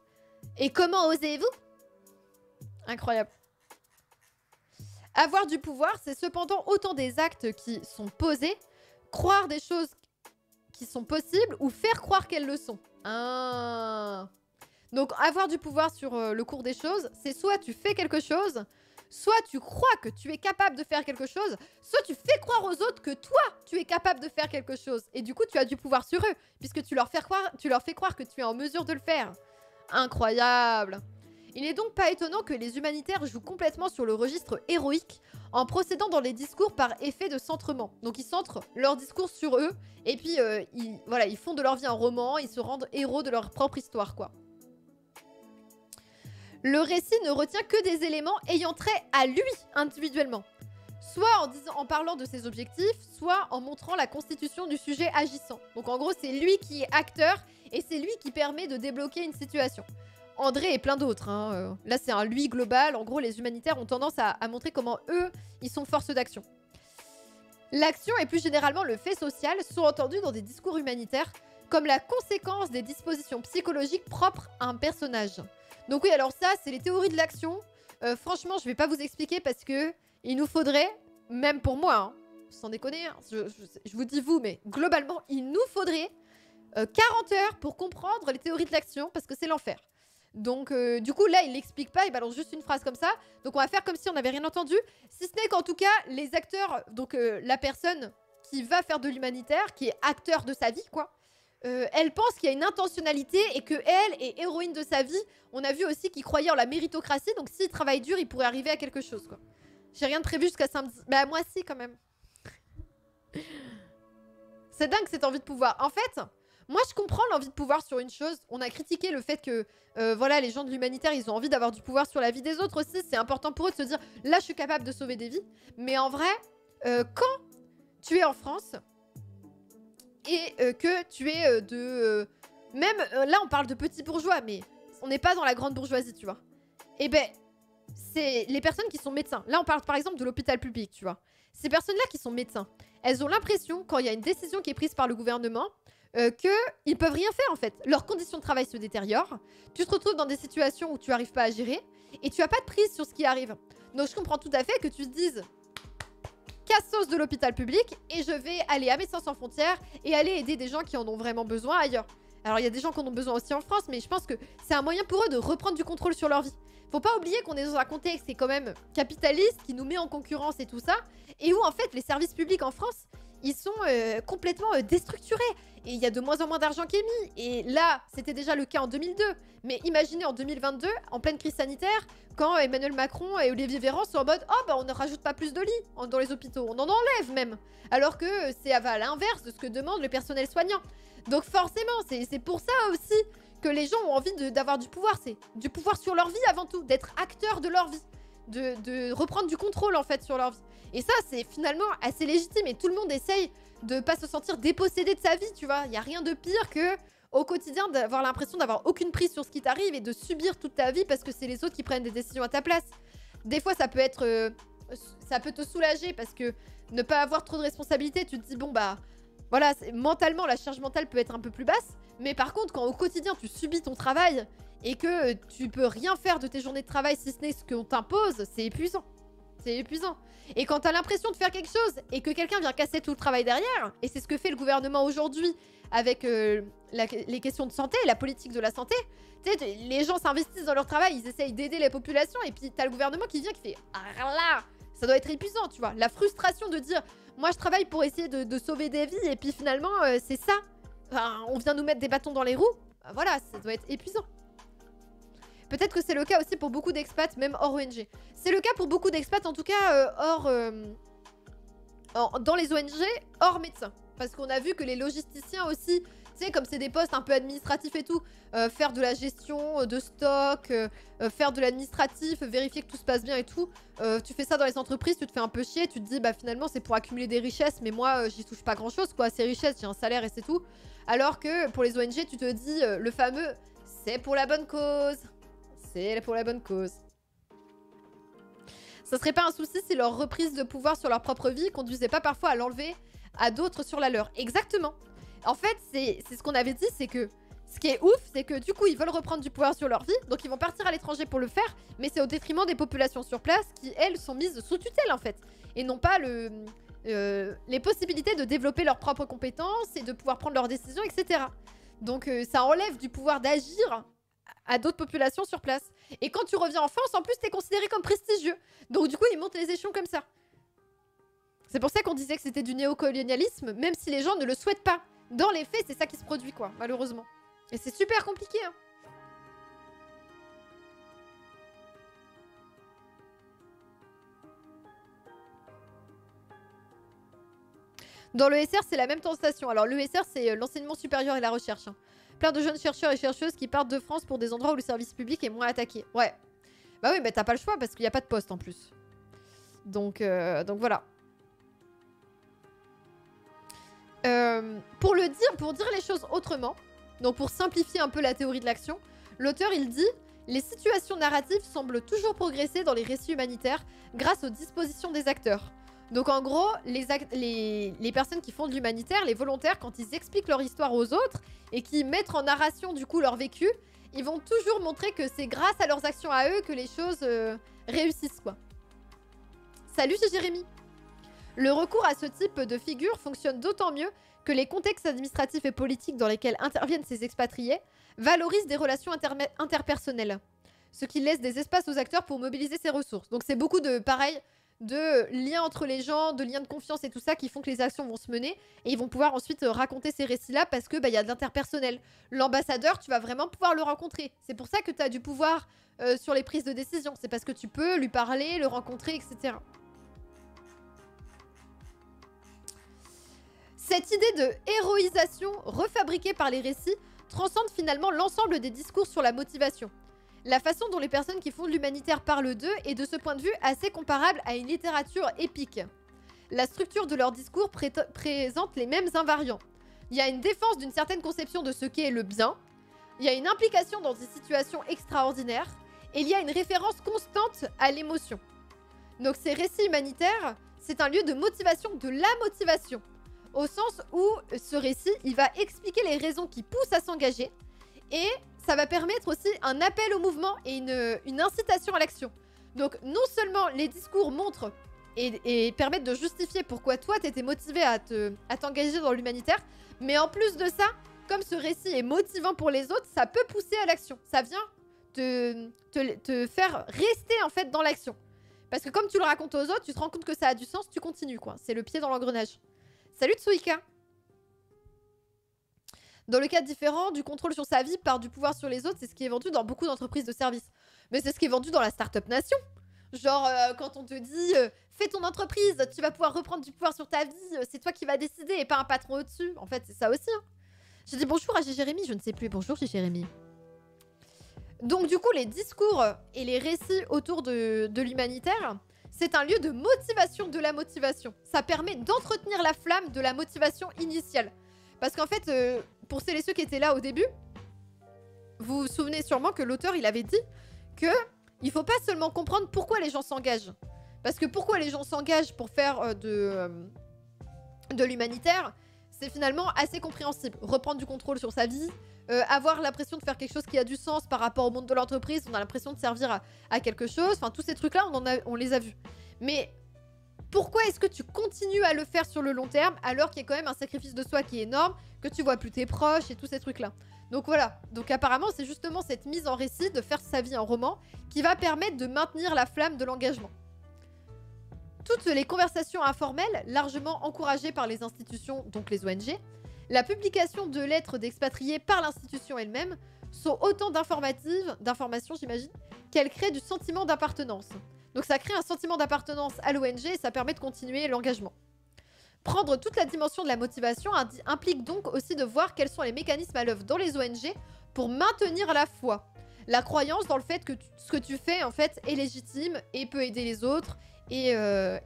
Speaker 1: Et comment osez-vous? Incroyable. Avoir du pouvoir, c'est cependant autant des actes qui sont posés, croire des choses qui sont possibles ou faire croire qu'elles le sont. Ah. Donc avoir du pouvoir sur le cours des choses, c'est soit tu fais quelque chose, soit tu crois que tu es capable de faire quelque chose, soit tu fais croire aux autres que toi, tu es capable de faire quelque chose. Et du coup, tu as du pouvoir sur eux, puisque tu leur fais croire que tu es en mesure de le faire. Incroyable. Il n'est donc pas étonnant que les humanitaires jouent complètement sur le registre héroïque en procédant dans les discours par effet de centrement. Donc ils centrent leur discours sur eux et puis ils font de leur vie un roman, ils se rendent héros de leur propre histoire, quoi. Le récit ne retient que des éléments ayant trait à lui individuellement, soit en parlant de ses objectifs, soit en montrant la constitution du sujet agissant. Donc en gros, c'est lui qui est acteur et c'est lui qui permet de débloquer une situation. André et plein d'autres. Hein. Là, c'est un lui global. En gros, les humanitaires ont tendance à montrer comment eux, ils sont force d'action. L'action et plus généralement le fait social sont entendus dans des discours humanitaires comme la conséquence des dispositions psychologiques propres à un personnage. Donc oui, alors ça, c'est les théories de l'action. Franchement, je vais pas vous expliquer parce que il nous faudrait même pour moi, hein, sans déconner, hein, je vous dis vous, mais globalement, il nous faudrait 40 heures pour comprendre les théories de l'action, parce que c'est l'enfer. Donc, du coup, là, il l'explique pas, il balance juste une phrase comme ça. Donc, on va faire comme si on n'avait rien entendu. Si ce n'est qu'en tout cas, les acteurs, donc la personne qui va faire de l'humanitaire, qui est acteur de sa vie, quoi, elle pense qu'il y a une intentionnalité et que elle est héroïne de sa vie. On a vu aussi qu'il croyait en la méritocratie, donc s'il travaille dur, il pourrait arriver à quelque chose, quoi. J'ai rien de prévu jusqu'à samedi. Bah, moi, si, quand même. C'est dingue, cette envie de pouvoir. En fait... Moi, je comprends l'envie de pouvoir sur une chose. On a critiqué le fait que, voilà, les gens de l'humanitaire, ils ont envie d'avoir du pouvoir sur la vie des autres aussi. C'est important pour eux de se dire, là, je suis capable de sauver des vies. Mais en vrai, quand tu es en France et que tu es même, là, on parle de petits bourgeois, mais on n'est pas dans la grande bourgeoisie, tu vois. Eh ben, c'est les personnes qui sont médecins. Là, on parle par exemple de l'hôpital public, tu vois. Ces personnes-là qui sont médecins, elles ont l'impression, quand il y a une décision qui est prise par le gouvernement, qu'ils peuvent rien faire en fait. Leurs conditions de travail se détériorent. Tu te retrouves dans des situations où tu n'arrives pas à gérer et tu n'as pas de prise sur ce qui arrive. Donc je comprends tout à fait que tu te dises casse-sauce de l'hôpital public et je vais aller à Médecins Sans Frontières et aller aider des gens qui en ont vraiment besoin ailleurs. Alors il y a des gens qui en ont besoin aussi en France, mais je pense que c'est un moyen pour eux de reprendre du contrôle sur leur vie. Faut pas oublier qu'on est dans un contexte qui est quand même capitaliste, qui nous met en concurrence et tout ça, et où en fait les services publics en France, ils sont complètement déstructurés. Et il y a de moins en moins d'argent qui est mis. Et là, c'était déjà le cas en 2002. Mais imaginez en 2022, en pleine crise sanitaire, quand Emmanuel Macron et Olivier Véran sont en mode « Oh, bah on ne rajoute pas plus de lits dans les hôpitaux, on en enlève même !» Alors que c'est à l'inverse de ce que demande le personnel soignant. Donc forcément, c'est pour ça aussi que les gens ont envie d'avoir du pouvoir. C'est du pouvoir sur leur vie avant tout, d'être acteurs de leur vie. De reprendre du contrôle en fait sur leur vie. Et ça, c'est finalement assez légitime et tout le monde essaye de pas se sentir dépossédé de sa vie, tu vois. Il n'y a rien de pire que au quotidien d'avoir l'impression d'avoir aucune prise sur ce qui t'arrive et de subir toute ta vie parce que c'est les autres qui prennent des décisions à ta place. Des fois, ça peut être... ça peut te soulager parce que ne pas avoir trop de responsabilités, tu te dis, bon bah... Voilà, mentalement, la charge mentale peut être un peu plus basse. Mais par contre, quand au quotidien, tu subis ton travail et que tu peux rien faire de tes journées de travail si ce n'est ce qu'on t'impose, c'est épuisant. C'est épuisant. Et quand t'as l'impression de faire quelque chose et que quelqu'un vient casser tout le travail derrière, et c'est ce que fait le gouvernement aujourd'hui avec les questions de santé, la politique de la santé, tu sais, les gens s'investissent dans leur travail, ils essayent d'aider les populations, et puis t'as le gouvernement qui vient qui fait « Ah là !» Ça doit être épuisant, tu vois. La frustration de dire « Moi, je travaille pour essayer de sauver des vies, et puis finalement, c'est ça. Enfin, on vient nous mettre des bâtons dans les roues. » Voilà, ça doit être épuisant. Peut-être que c'est le cas aussi pour beaucoup d'expats, même hors ONG. C'est le cas pour beaucoup d'expats, en tout cas, dans les ONG, hors médecins. Parce qu'on a vu que les logisticiens aussi, tu sais, comme c'est des postes un peu administratifs et tout, faire de la gestion de stock, faire de l'administratif, vérifier que tout se passe bien et tout, tu fais ça dans les entreprises, tu te fais un peu chier, tu te dis, bah finalement, c'est pour accumuler des richesses, mais moi, j'y touche pas grand-chose, quoi. Ces richesses, j'ai un salaire et c'est tout. Alors que pour les ONG, tu te dis, le fameux, c'est pour la bonne cause. C'est pour la bonne cause. Ça serait pas un souci si leur reprise de pouvoir sur leur propre vie conduisait pas parfois à l'enlever à d'autres sur la leur. Exactement. En fait, c'est ce qu'on avait dit, c'est que ce qui est ouf, c'est que du coup, ils veulent reprendre du pouvoir sur leur vie, donc ils vont partir à l'étranger pour le faire, mais c'est au détriment des populations sur place qui, elles, sont mises sous tutelle, en fait, et n'ont pas les possibilités de développer leurs propres compétences et de pouvoir prendre leurs décisions, etc. Donc ça enlève du pouvoir d'agir à d'autres populations sur place. Et quand tu reviens en France, en plus, t'es considéré comme prestigieux. Donc du coup, ils montent les échelons comme ça. C'est pour ça qu'on disait que c'était du néocolonialisme, même si les gens ne le souhaitent pas. Dans les faits, c'est ça qui se produit, quoi, malheureusement. Et c'est super compliqué, hein. Dans l'ESR, c'est la même tentation. Alors l'ESR, c'est l'enseignement supérieur et la recherche, hein. Plein de jeunes chercheurs et chercheuses qui partent de France pour des endroits où le service public est moins attaqué. Ouais. Bah oui, mais t'as pas le choix parce qu'il n'y a pas de poste en plus. Donc voilà. Pour dire les choses autrement, donc pour simplifier un peu la théorie de l'action, l'auteur il dit « Les situations narratives semblent toujours progresser dans les récits humanitaires grâce aux dispositions des acteurs. » Donc en gros, les personnes qui font de l'humanitaire, les volontaires, quand ils expliquent leur histoire aux autres et qui mettent en narration du coup leur vécu, ils vont toujours montrer que c'est grâce à leurs actions à eux que les choses réussissent, quoi. Salut, c'est Jérémy. Le recours à ce type de figure fonctionne d'autant mieux que les contextes administratifs et politiques dans lesquels interviennent ces expatriés valorisent des relations interpersonnelles, ce qui laisse des espaces aux acteurs pour mobiliser ces ressources. Donc c'est beaucoup de, pareil, de liens entre les gens, de liens de confiance et tout ça qui font que les actions vont se mener et ils vont pouvoir ensuite raconter ces récits-là parce que y a de l'interpersonnel. L'ambassadeur, tu vas vraiment pouvoir le rencontrer. C'est pour ça que tu as du pouvoir sur les prises de décision. C'est parce que tu peux lui parler, le rencontrer, etc. Cette idée de héroïsation refabriquée par les récits transcende finalement l'ensemble des discours sur la motivation. La façon dont les personnes qui font de l'humanitaire parlent d'eux est de ce point de vue assez comparable à une littérature épique. La structure de leur discours présente les mêmes invariants. Il y a une défense d'une certaine conception de ce qu'est le bien, il y a une implication dans des situations extraordinaires, et il y a une référence constante à l'émotion. Donc ces récits humanitaires, c'est un lieu de motivation de la motivation. Au sens où ce récit, il va expliquer les raisons qui poussent à s'engager et ça va permettre aussi un appel au mouvement et une incitation à l'action. Donc non seulement les discours montrent et permettent de justifier pourquoi toi t'étais motivé à t'engager dans l'humanitaire, mais en plus de ça, comme ce récit est motivant pour les autres, ça peut pousser à l'action. Ça vient te faire rester en fait dans l'action. Parce que comme tu le racontes aux autres, tu te rends compte que ça a du sens, tu continues quoi. C'est le pied dans l'engrenage. Salut Tsuika. Dans le cas différent, du contrôle sur sa vie par du pouvoir sur les autres, c'est ce qui est vendu dans beaucoup d'entreprises de services. Mais c'est ce qui est vendu dans la Startup Nation. Genre, quand on te dit fais ton entreprise, tu vas pouvoir reprendre du pouvoir sur ta vie, c'est toi qui vas décider et pas un patron au-dessus. En fait, c'est ça aussi. Hein. J'ai dit bonjour à Jérémy, je ne sais plus. Bonjour Jérémy. Donc, du coup, les discours et les récits autour de l'humanitaire, c'est un lieu de motivation de la motivation. Ça permet d'entretenir la flamme de la motivation initiale. Parce qu'en fait, pour celles et ceux qui étaient là au début, vous vous souvenez sûrement que l'auteur, il avait dit que il faut pas seulement comprendre pourquoi les gens s'engagent. Parce que pourquoi les gens s'engagent pour faire de l'humanitaire, c'est finalement assez compréhensible. Reprendre du contrôle sur sa vie, avoir l'impression de faire quelque chose qui a du sens par rapport au monde de l'entreprise, on a l'impression de servir à quelque chose. Enfin, tous ces trucs-là, on les a vus. Mais pourquoi est-ce que tu continues à le faire sur le long terme alors qu'il y a quand même un sacrifice de soi qui est énorme, que tu vois plus tes proches et tous ces trucs-là. Donc voilà. Donc apparemment, c'est justement cette mise en récit de faire sa vie en roman qui va permettre de maintenir la flamme de l'engagement. Toutes les conversations informelles, largement encouragées par les institutions, donc les ONG, la publication de lettres d'expatriés par l'institution elle-même sont autant d'informations, j'imagine, qu'elles créent du sentiment d'appartenance. Donc ça crée un sentiment d'appartenance à l'ONG et ça permet de continuer l'engagement. Prendre toute la dimension de la motivation implique donc aussi de voir quels sont les mécanismes à l'œuvre dans les ONG pour maintenir la foi. La croyance dans le fait que ce que tu fais en fait est légitime et peut aider les autres et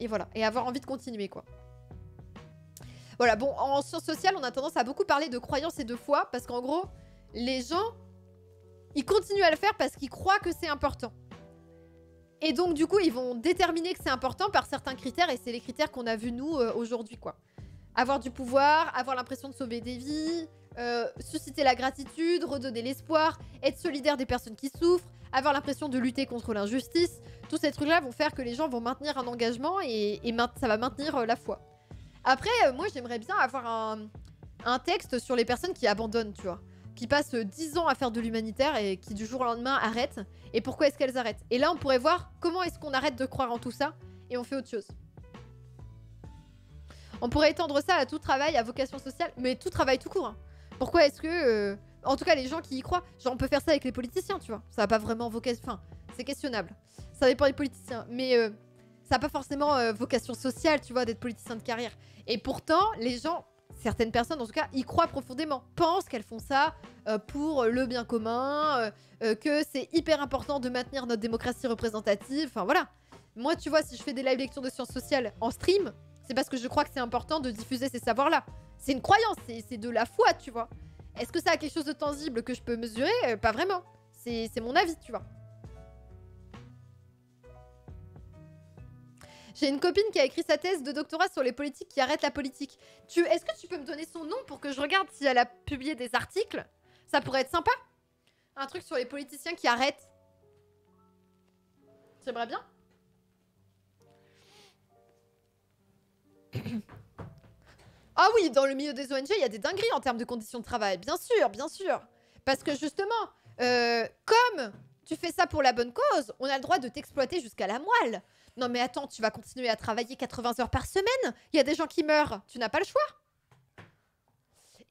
Speaker 1: voilà. Et avoir envie de continuer quoi. Voilà, bon, en sciences sociales, on a tendance à beaucoup parler de croyance et de foi parce qu'en gros, les gens, ils continuent à le faire parce qu'ils croient que c'est important. Et donc, du coup, ils vont déterminer que c'est important par certains critères, et c'est les critères qu'on a vus, nous, aujourd'hui, quoi. Avoir du pouvoir, avoir l'impression de sauver des vies, susciter la gratitude, redonner l'espoir, être solidaire des personnes qui souffrent, avoir l'impression de lutter contre l'injustice. Tous ces trucs-là vont faire que les gens vont maintenir un engagement et ça va maintenir la foi. Après, moi, j'aimerais bien avoir un texte sur les personnes qui abandonnent, tu vois. Qui passent 10 ans à faire de l'humanitaire et qui du jour au lendemain arrêtent. Et pourquoi est-ce qu'elles arrêtent? Et là, on pourrait voir comment est-ce qu'on arrête de croire en tout ça et on fait autre chose. On pourrait étendre ça à tout travail, à vocation sociale, mais tout travail tout court. Hein. Pourquoi est-ce que... en tout cas, les gens qui y croient, genre on peut faire ça avec les politiciens, tu vois. Ça n'a pas vraiment vocation... Enfin, c'est questionnable. Ça dépend des politiciens. Mais ça n'a pas forcément vocation sociale, tu vois, d'être politicien de carrière. Et pourtant, les gens... Certaines personnes, en tout cas, y croient profondément, pensent qu'elles font ça pour le bien commun, que c'est hyper important de maintenir notre démocratie représentative, enfin voilà. Moi, tu vois, si je fais des live lectures de sciences sociales en stream, c'est parce que je crois que c'est important de diffuser ces savoirs-là. C'est une croyance, c'est de la foi, tu vois. Est-ce que ça a quelque chose de tangible que je peux mesurer? Pas vraiment. C'est mon avis, tu vois. J'ai une copine qui a écrit sa thèse de doctorat sur les politiques qui arrêtent la politique. Est-ce que tu peux me donner son nom pour que je regarde si elle a publié des articles? Ça pourrait être sympa. Un truc sur les politiciens qui arrêtent. J'aimerais bien. Ah oui, dans le milieu des ONG, il y a des dingueries en termes de conditions de travail. Bien sûr, bien sûr. Parce que justement, comme tu fais ça pour la bonne cause, on a le droit de t'exploiter jusqu'à la moelle. Non mais attends, tu vas continuer à travailler 80 heures par semaine? Il y a des gens qui meurent. Tu n'as pas le choix.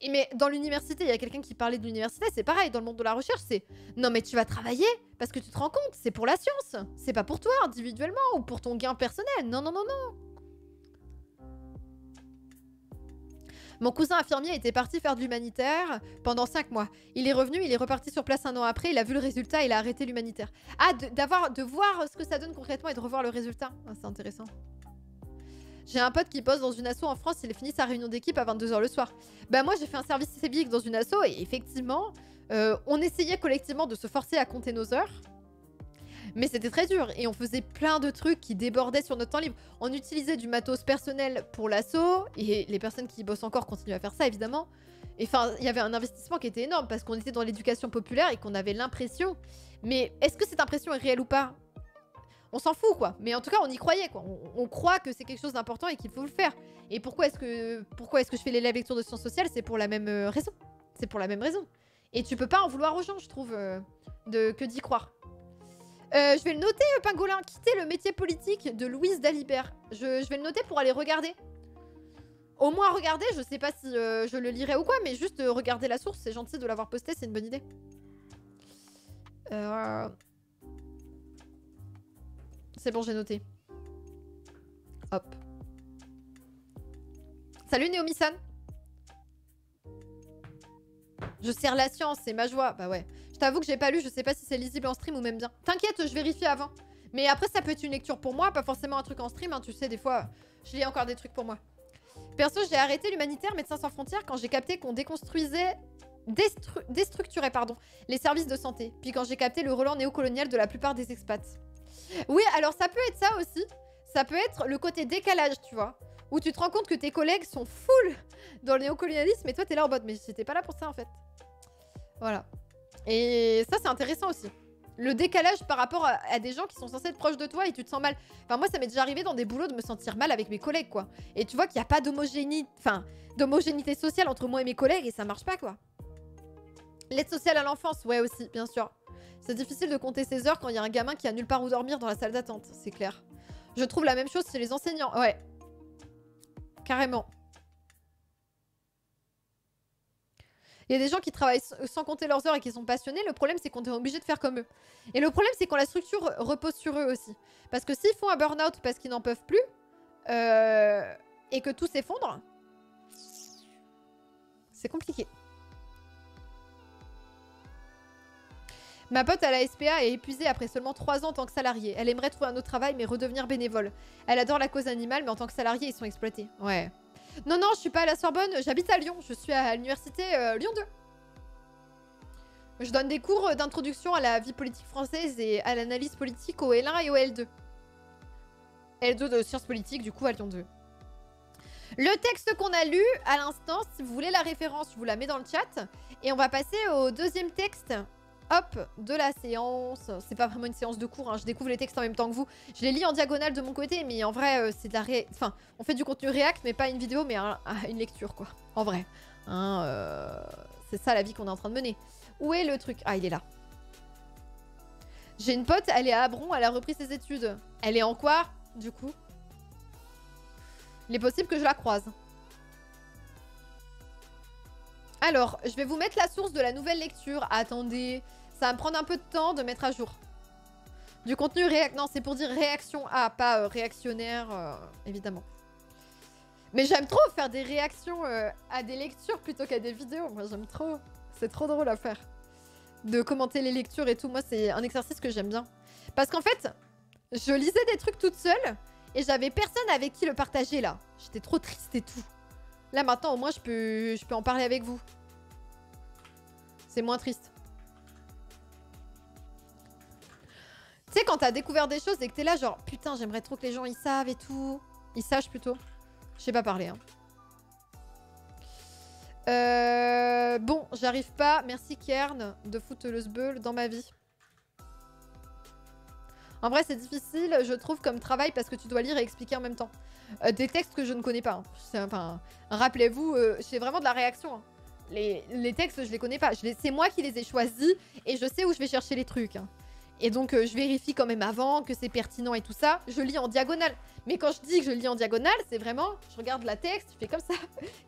Speaker 1: Et mais dans l'université, il y a quelqu'un qui parlait de l'université, c'est pareil, dans le monde de la recherche, c'est non mais tu vas travailler parce que tu te rends compte, c'est pour la science, c'est pas pour toi individuellement ou pour ton gain personnel. Non, non, non, non. Mon cousin infirmier était parti faire de l'humanitaire pendant 5 mois. Il est revenu, il est reparti sur place un an après, il a vu le résultat, il a arrêté l'humanitaire. Ah, de voir ce que ça donne concrètement et de revoir le résultat. Ah, c'est intéressant. J'ai un pote qui bosse dans une asso en France, il a fini sa réunion d'équipe à 22 h le soir. Bah moi j'ai fait un service civique dans une asso et effectivement, on essayait collectivement de se forcer à compter nos heures. Mais c'était très dur et on faisait plein de trucs qui débordaient sur notre temps libre. On utilisait du matos personnel pour l'asso et les personnes qui bossent encore continuent à faire ça évidemment. Et enfin, il y avait un investissement qui était énorme parce qu'on était dans l'éducation populaire et qu'on avait l'impression. Mais est-ce que cette impression est réelle ou pas? On s'en fout quoi. Mais en tout cas, on y croyait quoi. On croit que c'est quelque chose d'important et qu'il faut le faire. Et pourquoi est-ce que je fais l'élève lecture de sciences sociales? C'est pour la même raison. C'est pour la même raison. Et tu peux pas en vouloir aux gens, je trouve, que d'y croire. Je vais le noter, Pingolin. Quitter le métier politique de Louise Dalibert. Je vais le noter pour aller regarder. Au moins regarder, je sais pas si je le lirai ou quoi, mais juste regarder la source, c'est gentil de l'avoir posté, c'est une bonne idée. C'est bon, j'ai noté. Hop. Salut Néomi-san. Je sers la science, c'est ma joie. Bah ouais. Je t'avoue que j'ai pas lu, je sais pas si c'est lisible en stream ou même bien. T'inquiète, je vérifie avant. Mais après, ça peut être une lecture pour moi, pas forcément un truc en stream. Hein, tu sais, des fois, je lis encore des trucs pour moi. Perso, j'ai arrêté l'humanitaire Médecins sans frontières quand j'ai capté qu'on déconstruisait... déstructurait, pardon, les services de santé. Puis quand j'ai capté le relent néocolonial de la plupart des expats. Oui, alors ça peut être ça aussi. Ça peut être le côté décalage, tu vois. Où tu te rends compte que tes collègues sont full dans le néocolonialisme et toi, t'es là en mode, mais j'étais pas là pour ça, en fait. Voilà. Et ça, c'est intéressant aussi. Le décalage par rapport à des gens qui sont censés être proches de toi et tu te sens mal. Enfin, moi, ça m'est déjà arrivé dans des boulots de me sentir mal avec mes collègues, quoi. Et tu vois qu'il n'y a pas d'homogénéité sociale entre moi et mes collègues et ça marche pas, quoi. L'aide sociale à l'enfance, ouais, aussi, bien sûr. C'est difficile de compter ses heures quand il y a un gamin qui a nulle part où dormir dans la salle d'attente, c'est clair. Je trouve la même chose chez les enseignants, ouais. Carrément. Il y a des gens qui travaillent sans compter leurs heures et qui sont passionnés. Le problème, c'est qu'on est obligé de faire comme eux. Et le problème, c'est quand la structure repose sur eux aussi. Parce que s'ils font un burn-out parce qu'ils n'en peuvent plus, et que tout s'effondre, c'est compliqué. Ma pote à la SPA est épuisée après seulement 3 ans en tant que salariée. Elle aimerait trouver un autre travail mais redevenir bénévole. Elle adore la cause animale mais en tant que salariée, ils sont exploités. Ouais. Non, non, je suis pas à la Sorbonne, j'habite à Lyon. Je suis à l'université Lyon 2. Je donne des cours d'introduction à la vie politique française et à l'analyse politique au L1 et au L2. L2 de sciences politiques, du coup, à Lyon 2. Le texte qu'on a lu à l'instant, si vous voulez la référence, je vous la mets dans le chat. Et on va passer au deuxième texte. Hop, de la séance. C'est pas vraiment une séance de cours, hein. Je découvre les textes en même temps que vous. Je les lis en diagonale de mon côté, mais en vrai, c'est de la Enfin, on fait du contenu React, mais pas une vidéo, mais une lecture, quoi. En vrai. Hein, c'est ça la vie qu'on est en train de mener. Où est le truc? Ah, il est là. J'ai une pote, elle est à Abron, elle a repris ses études. Elle est en quoi, du coup? Il est possible que je la croise. Alors, je vais vous mettre la source de la nouvelle lecture. Attendez, ça va me prendre un peu de temps de mettre à jour. Du contenu réac... Non, c'est pour dire réaction à, pas réactionnaire, évidemment. Mais j'aime trop faire des réactions à des lectures plutôt qu'à des vidéos. Moi, j'aime trop. C'est trop drôle à faire. De commenter les lectures et tout. Moi, c'est un exercice que j'aime bien. Parce qu'en fait, je lisais des trucs toute seule et j'avais personne avec qui le partager, là. J'étais trop triste et tout. Là, maintenant, au moins, je peux en parler avec vous. C'est moins triste. Tu sais, quand t'as découvert des choses et que t'es là, genre, putain, j'aimerais trop que les gens, ils savent et tout. Ils sachent, plutôt. Je sais pas parler, hein. Bon, j'arrive pas, merci Kern, de foutre le sbeul dans ma vie. En vrai, c'est difficile, je trouve, comme travail parce que tu dois lire et expliquer en même temps. Des textes que je ne connais pas. Hein. Enfin, rappelez-vous, c'est vraiment de la réaction. Hein. Les textes, je les connais pas. C'est moi qui les ai choisis et je sais où je vais chercher les trucs. Hein. Et donc, je vérifie quand même avant que c'est pertinent et tout ça. Je lis en diagonale. Mais quand je dis que je lis en diagonale, c'est vraiment... Je regarde la texte, je fais comme ça.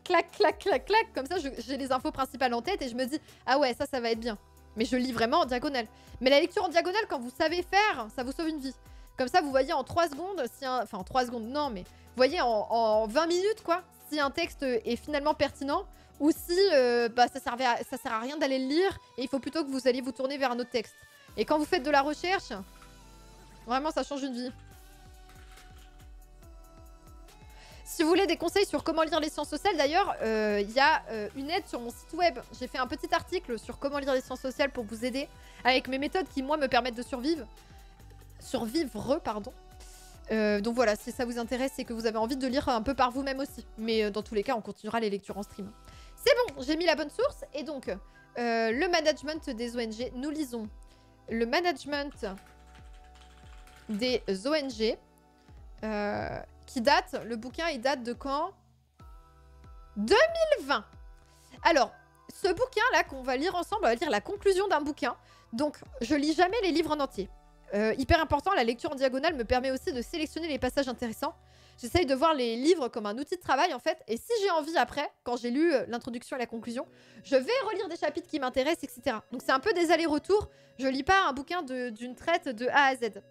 Speaker 1: Clac, clac, clac, clac. Comme ça, j'ai les infos principales en tête et je me dis, ah ouais, ça va être bien. Mais je lis vraiment en diagonale. Mais la lecture en diagonale, quand vous savez faire, ça vous sauve une vie. Comme ça, vous voyez en 3 secondes, si enfin en 3 secondes, non, mais vous voyez en 20 minutes, quoi, si un texte est finalement pertinent ou si bah, ça sert à rien d'aller le lire et il faut plutôt que vous alliez vous tourner vers un autre texte. Et quand vous faites de la recherche, vraiment, ça change une vie. Si vous voulez des conseils sur comment lire les sciences sociales, d'ailleurs, il y a une aide sur mon site web. J'ai fait un petit article sur comment lire les sciences sociales pour vous aider avec mes méthodes qui, moi, me permettent de survivre. Pardon. Donc voilà, si ça vous intéresse et que vous avez envie de lire un peu par vous-même aussi. Mais dans tous les cas, on continuera les lectures en stream. C'est bon, j'ai mis la bonne source. Et donc, le management des ONG, nous lisons le management des ONG qui date, le bouquin il date de quand? 2020. Alors, ce bouquin là qu'on va lire ensemble, on va lire la conclusion d'un bouquin. Donc, je lis jamais les livres en entier. Hyper important, la lecture en diagonale me permet aussi de sélectionner les passages intéressants. J'essaye de voir les livres comme un outil de travail en fait. Et si j'ai envie après, quand j'ai lu l'introduction et la conclusion, je vais relire des chapitres qui m'intéressent, etc. Donc c'est un peu des allers-retours. Je lis pas un bouquin d'une traite de A à Z.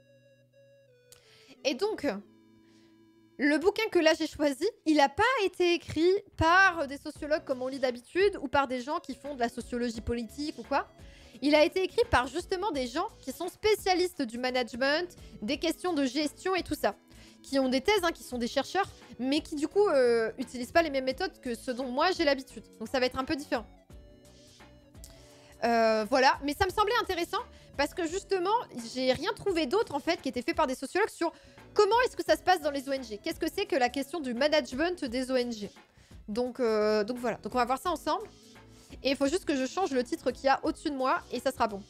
Speaker 1: Et donc, le bouquin que là j'ai choisi, il n'a pas été écrit par des sociologues comme on lit d'habitude ou par des gens qui font de la sociologie politique ou quoi. Il a été écrit par justement des gens qui sont spécialistes du management, des questions de gestion et tout ça. Qui ont des thèses, hein, qui sont des chercheurs, mais qui du coup utilisent pas les mêmes méthodes que ce dont moi j'ai l'habitude. Donc ça va être un peu différent. Voilà, mais ça me semblait intéressant parce que justement, j'ai rien trouvé d'autre en fait qui était fait par des sociologues sur comment est-ce que ça se passe dans les ONG. Qu'est-ce que c'est que la question du management des ONG. Donc voilà, donc on va voir ça ensemble. Et il faut juste que je change le titre qu'il y a au-dessus de moi et ça sera bon.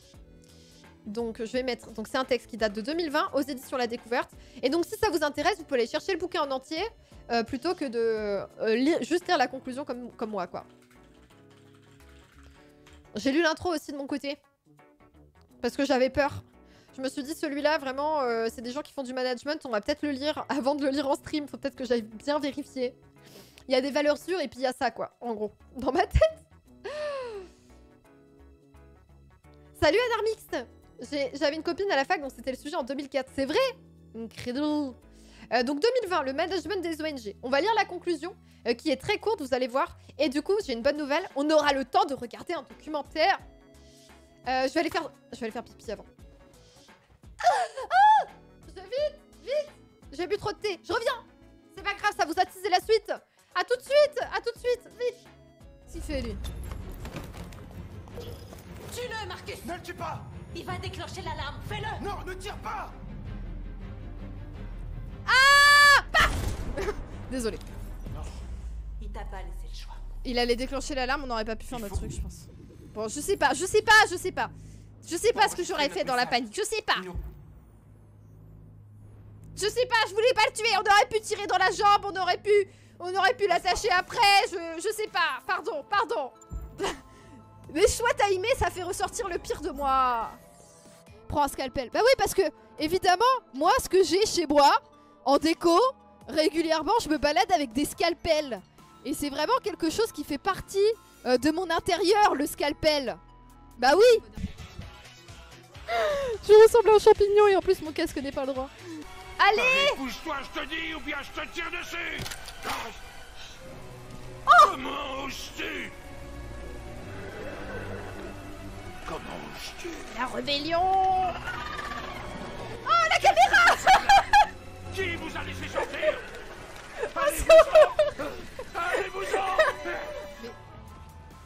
Speaker 1: Donc je vais mettre, donc c'est un texte qui date de 2020 aux éditions La Découverte. Et donc si ça vous intéresse, vous pouvez aller chercher le bouquin en entier plutôt que de juste lire la conclusion comme moi quoi. J'ai lu l'intro aussi de mon côté parce que j'avais peur. Je me suis dit celui-là vraiment c'est des gens qui font du management, on va peut-être le lire avant de le lire en stream, faut peut-être que j'aille bien vérifier. Il y a des valeurs sûres et puis il y a ça quoi, en gros, dans ma tête. Salut Anarmix. J'avais une copine à la fac dont c'était le sujet en 2004. C'est vrai? Incredible. Donc 2020, le management des ONG. On va lire la conclusion qui est très courte, vous allez voir. Et du coup, j'ai une bonne nouvelle. On aura le temps de regarder un documentaire. Je vais aller faire pipi avant. Vite. J'ai bu trop de thé. Je reviens. C'est pas grave, ça vous a teasé la suite. À tout de suite. Vite. Si fait lui.
Speaker 3: Tue-le, Marcus!
Speaker 4: Ne le tue pas!
Speaker 3: Il va déclencher l'alarme, fais-le!
Speaker 4: Non, ne tire pas!
Speaker 1: Ah bah désolé.
Speaker 3: Il t'a pas laissé le choix.
Speaker 1: Il allait déclencher l'alarme, on n'aurait pas pu faire notre truc, je pense. Bon, je sais pas ce que j'aurais fait dans la panique, je sais pas, je voulais pas le tuer, on aurait pu tirer dans la jambe, on aurait pu l'attacher après, je sais pas, pardon. Les choix timés, ça fait ressortir le pire de moi. Prends un scalpel. Bah oui, parce que, évidemment, moi, ce que j'ai chez moi, en déco, régulièrement, je me balade avec des scalpels. Et c'est vraiment quelque chose qui fait partie de mon intérieur, le scalpel. Bah oui. Je ressemble à un champignon et en plus, mon casque n'est pas le droit. Allez,
Speaker 4: bouge-toi, je te dis, ou bien je te tire dessus.
Speaker 1: Oh.
Speaker 4: Comment oses-tu? Comment oses-tu?
Speaker 1: La rébellion. Oh, la caméra.
Speaker 4: Qui vous a laissé sortir? Allez-vous-en!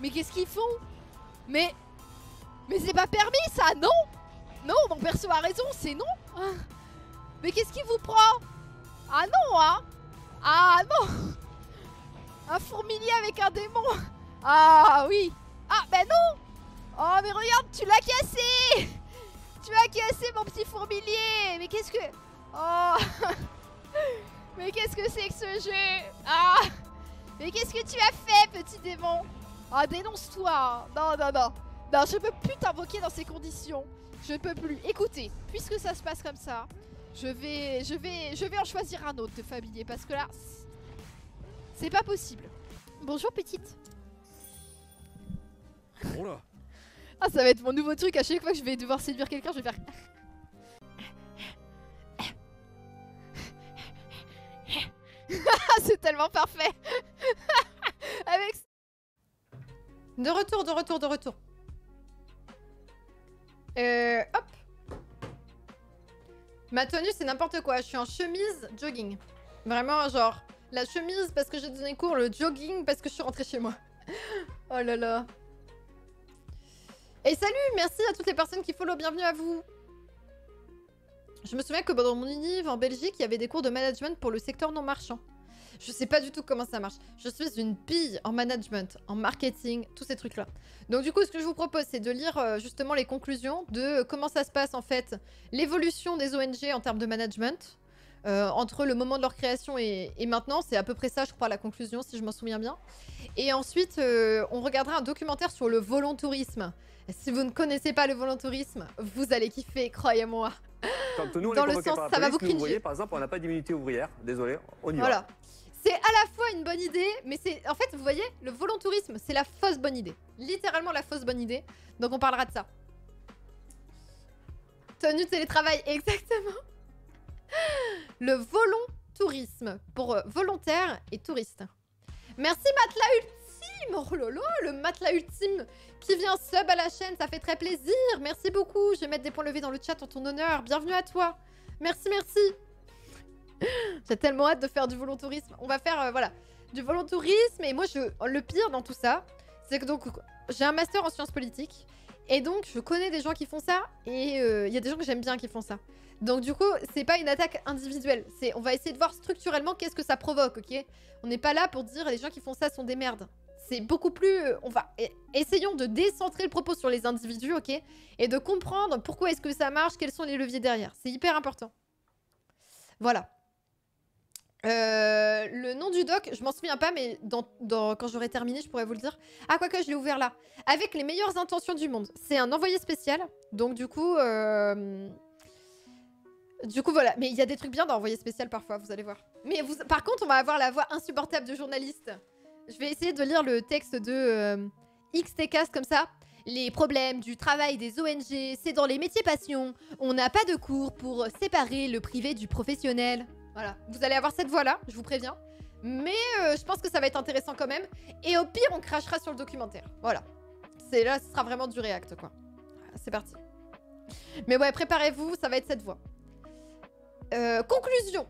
Speaker 1: Mais qu'est-ce qu'ils font? Mais c'est pas permis ça, non? Non, mon perso a raison, c'est non. Mais qu'est-ce qui vous prend? Ah non, hein? Ah non. Un fourmilier avec un démon. Ah oui. Ah ben non. Oh mais regarde, tu l'as cassé. Tu as cassé mon petit fourmilier. Mais qu'est-ce que... Oh. Mais qu'est-ce que c'est que ce jeu? Ah. Mais qu'est-ce que tu as fait, petit démon? Ah, dénonce-toi. Non, non, non. Non, je peux plus t'invoquer dans ces conditions. Je ne peux plus. Écoutez, puisque ça se passe comme ça, je vais en choisir un autre de familier parce que là, c'est pas possible. Bonjour, petite.
Speaker 4: Voilà.
Speaker 1: Ah, ça va être mon nouveau truc. À chaque fois que je vais devoir séduire quelqu'un, je vais faire... C'est tellement parfait. Avec... De retour, de retour, de retour. Hop. Ma tenue, c'est n'importe quoi. Je suis en chemise jogging. Vraiment, genre, la chemise parce que j'ai donné cours, le jogging parce que je suis rentrée chez moi. Oh là là. Et salut, merci à toutes les personnes qui follow, bienvenue à vous. Je me souviens que dans mon univ en Belgique, il y avait des cours de management pour le secteur non marchand. Je sais pas du tout comment ça marche. Je suis une pille en management, en marketing, tous ces trucs-là. Donc du coup, ce que je vous propose, c'est de lire justement les conclusions de comment ça se passe en fait, l'évolution des ONG en termes de management, entre le moment de leur création et maintenant. C'est à peu près ça, je crois, la conclusion, si je m'en souviens bien. Et ensuite, on regardera un documentaire sur le volontourisme. Si vous ne connaissez pas le volontourisme, vous allez kiffer, croyez-moi.
Speaker 2: Quand nous, on
Speaker 1: Dans
Speaker 2: est
Speaker 1: le
Speaker 2: convoqués
Speaker 1: sens,
Speaker 2: par
Speaker 1: ça
Speaker 2: la
Speaker 1: va vous
Speaker 2: police, nous, vous
Speaker 1: cringer.
Speaker 2: voyez, par exemple, on n'a pas d'immunité ouvrière. Désolé, on y va.
Speaker 1: Voilà. C'est à la fois une bonne idée, mais c'est... En fait, vous voyez, le volontourisme, c'est la fausse bonne idée. Littéralement la fausse bonne idée. Donc on parlera de ça. Tenue de télétravail, exactement. Le volontourisme, pour volontaire et touriste. Merci Matelas Ultime. Oh lolo, le Matelas Ultime qui vient sub à la chaîne, ça fait très plaisir. Merci beaucoup. Je vais mettre des points levés dans le chat en ton honneur. Bienvenue à toi. Merci, merci. J'ai tellement hâte de faire du volontourisme. On va faire, voilà, du volontourisme. Et moi, le pire dans tout ça, c'est que donc, j'ai un master en sciences politiques. Et donc, je connais des gens qui font ça. Et il y a des gens que j'aime bien qui font ça. Donc, du coup, c'est pas une attaque individuelle. On va essayer de voir structurellement qu'est-ce que ça provoque, ok? On n'est pas là pour dire les gens qui font ça sont des merdes. C'est beaucoup plus... essayons de décentrer le propos sur les individus, ok? Et de comprendre pourquoi est-ce que ça marche, quels sont les leviers derrière. C'est hyper important. Voilà. Le nom du doc, je m'en souviens pas, mais quand j'aurai terminé, je pourrais vous le dire. Ah, quoique, je l'ai ouvert là. Avec les meilleures intentions du monde. C'est un envoyé spécial. Donc, du coup, voilà. Mais il y a des trucs bien dans envoyé spécial parfois, vous allez voir. Mais par contre, on va avoir la voix insupportable de journaliste. Je vais essayer de lire le texte de XTcast comme ça. Les problèmes du travail des ONG, c'est dans les métiers passion. On n'a pas de cours pour séparer le privé du professionnel. Voilà, vous allez avoir cette voix-là, je vous préviens. Mais je pense que ça va être intéressant quand même. Et au pire, on crachera sur le documentaire. Voilà. Là, ce sera vraiment du react, quoi. C'est parti. Mais ouais, préparez-vous, ça va être cette voix. Conclusion.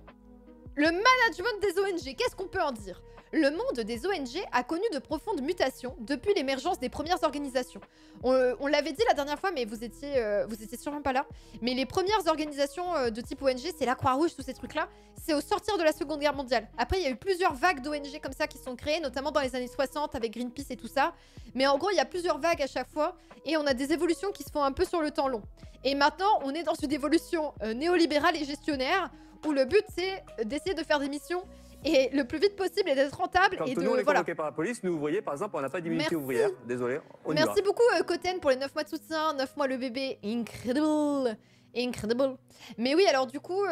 Speaker 1: Le management des ONG, qu'est-ce qu'on peut en dire? Le monde des ONG a connu de profondes mutations depuis l'émergence des premières organisations. On l'avait dit la dernière fois, mais vous étiez sûrement pas là. Mais les premières organisations de type ONG, c'est la Croix-Rouge, tous ces trucs-là. C'est au sortir de la Seconde Guerre mondiale. Après, il y a eu plusieurs vagues d'ONG comme ça qui sont créées, notamment dans les années 60 avec Greenpeace et tout ça. Mais en gros, il y a plusieurs vagues à chaque fois et on a des évolutions qui se font un peu sur le temps long. Et maintenant, on est dans une évolution néolibérale et gestionnaire où le but, c'est d'essayer de faire des missions et le plus vite possible et d'être rentable.
Speaker 2: Quand
Speaker 1: et
Speaker 2: nous, on est
Speaker 1: voilà.
Speaker 2: convoqués par la police, nous, vous voyez, par exemple, on n'a pas d'immunité
Speaker 1: Merci.
Speaker 2: ouvrière. Désolé, on y va.
Speaker 1: Merci beaucoup Koten pour les 9 mois de soutien, 9 mois le bébé, incredible, incredible. Mais oui, alors du coup,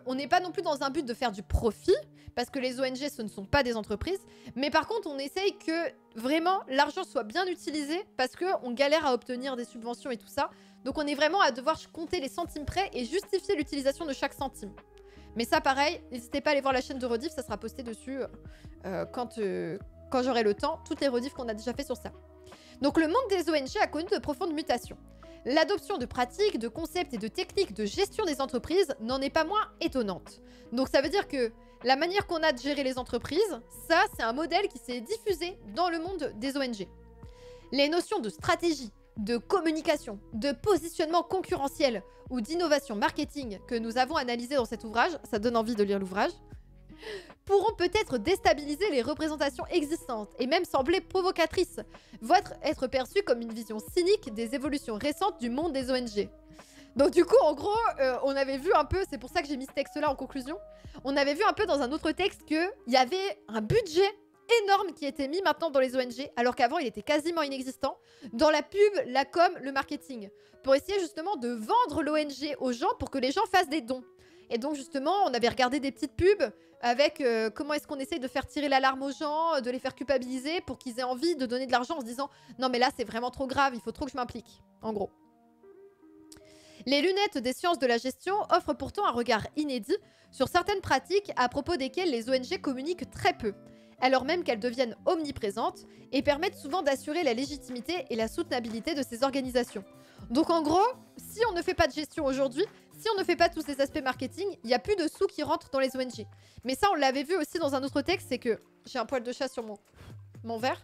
Speaker 1: on n'est pas non plus dans un but de faire du profit, parce que les ONG, ce ne sont pas des entreprises, mais par contre, on essaye que vraiment l'argent soit bien utilisé, parce qu'on galère à obtenir des subventions et tout ça, donc on est vraiment à devoir compter les centimes près et justifier l'utilisation de chaque centime. Mais ça, pareil, n'hésitez pas à aller voir la chaîne de rediff, ça sera posté dessus quand j'aurai le temps, toutes les rediffs qu'on a déjà fait sur ça. Donc le monde des ONG a connu de profondes mutations. L'adoption de pratiques, de concepts et de techniques de gestion des entreprises n'en est pas moins étonnante. Donc ça veut dire que la manière qu'on a de gérer les entreprises, ça, c'est un modèle qui s'est diffusé dans le monde des ONG. Les notions de stratégie, de communication, de positionnement concurrentiel ou d'innovation marketing que nous avons analysé dans cet ouvrage, ça donne envie de lire l'ouvrage, pourront peut-être déstabiliser les représentations existantes et même sembler provocatrices, voire être perçues comme une vision cynique des évolutions récentes du monde des ONG. Donc du coup, en gros, on avait vu un peu, c'est pour ça que j'ai mis ce texte-là en conclusion, on avait vu un peu dans un autre texte qu'il y avait un budget énorme qui était mis maintenant dans les ONG, alors qu'avant il était quasiment inexistant, dans la pub, la com, le marketing, pour essayer justement de vendre l'ONG aux gens pour que les gens fassent des dons. Et donc justement, on avait regardé des petites pubs avec comment est-ce qu'on essaye de faire tirer l'alarme aux gens, de les faire culpabiliser pour qu'ils aient envie de donner de l'argent en se disant « Non mais là c'est vraiment trop grave, il faut trop que je m'implique », en gros. Les lunettes des sciences de la gestion offrent pourtant un regard inédit sur certaines pratiques à propos desquelles les ONG communiquent très peu, alors même qu'elles deviennent omniprésentes et permettent souvent d'assurer la légitimité et la soutenabilité de ces organisations. Donc en gros, si on ne fait pas de gestion aujourd'hui, si on ne fait pas tous ces aspects marketing, il n'y a plus de sous qui rentrent dans les ONG. Mais ça, on l'avait vu aussi dans un autre texte, c'est que... J'ai un poil de chat sur mon verre.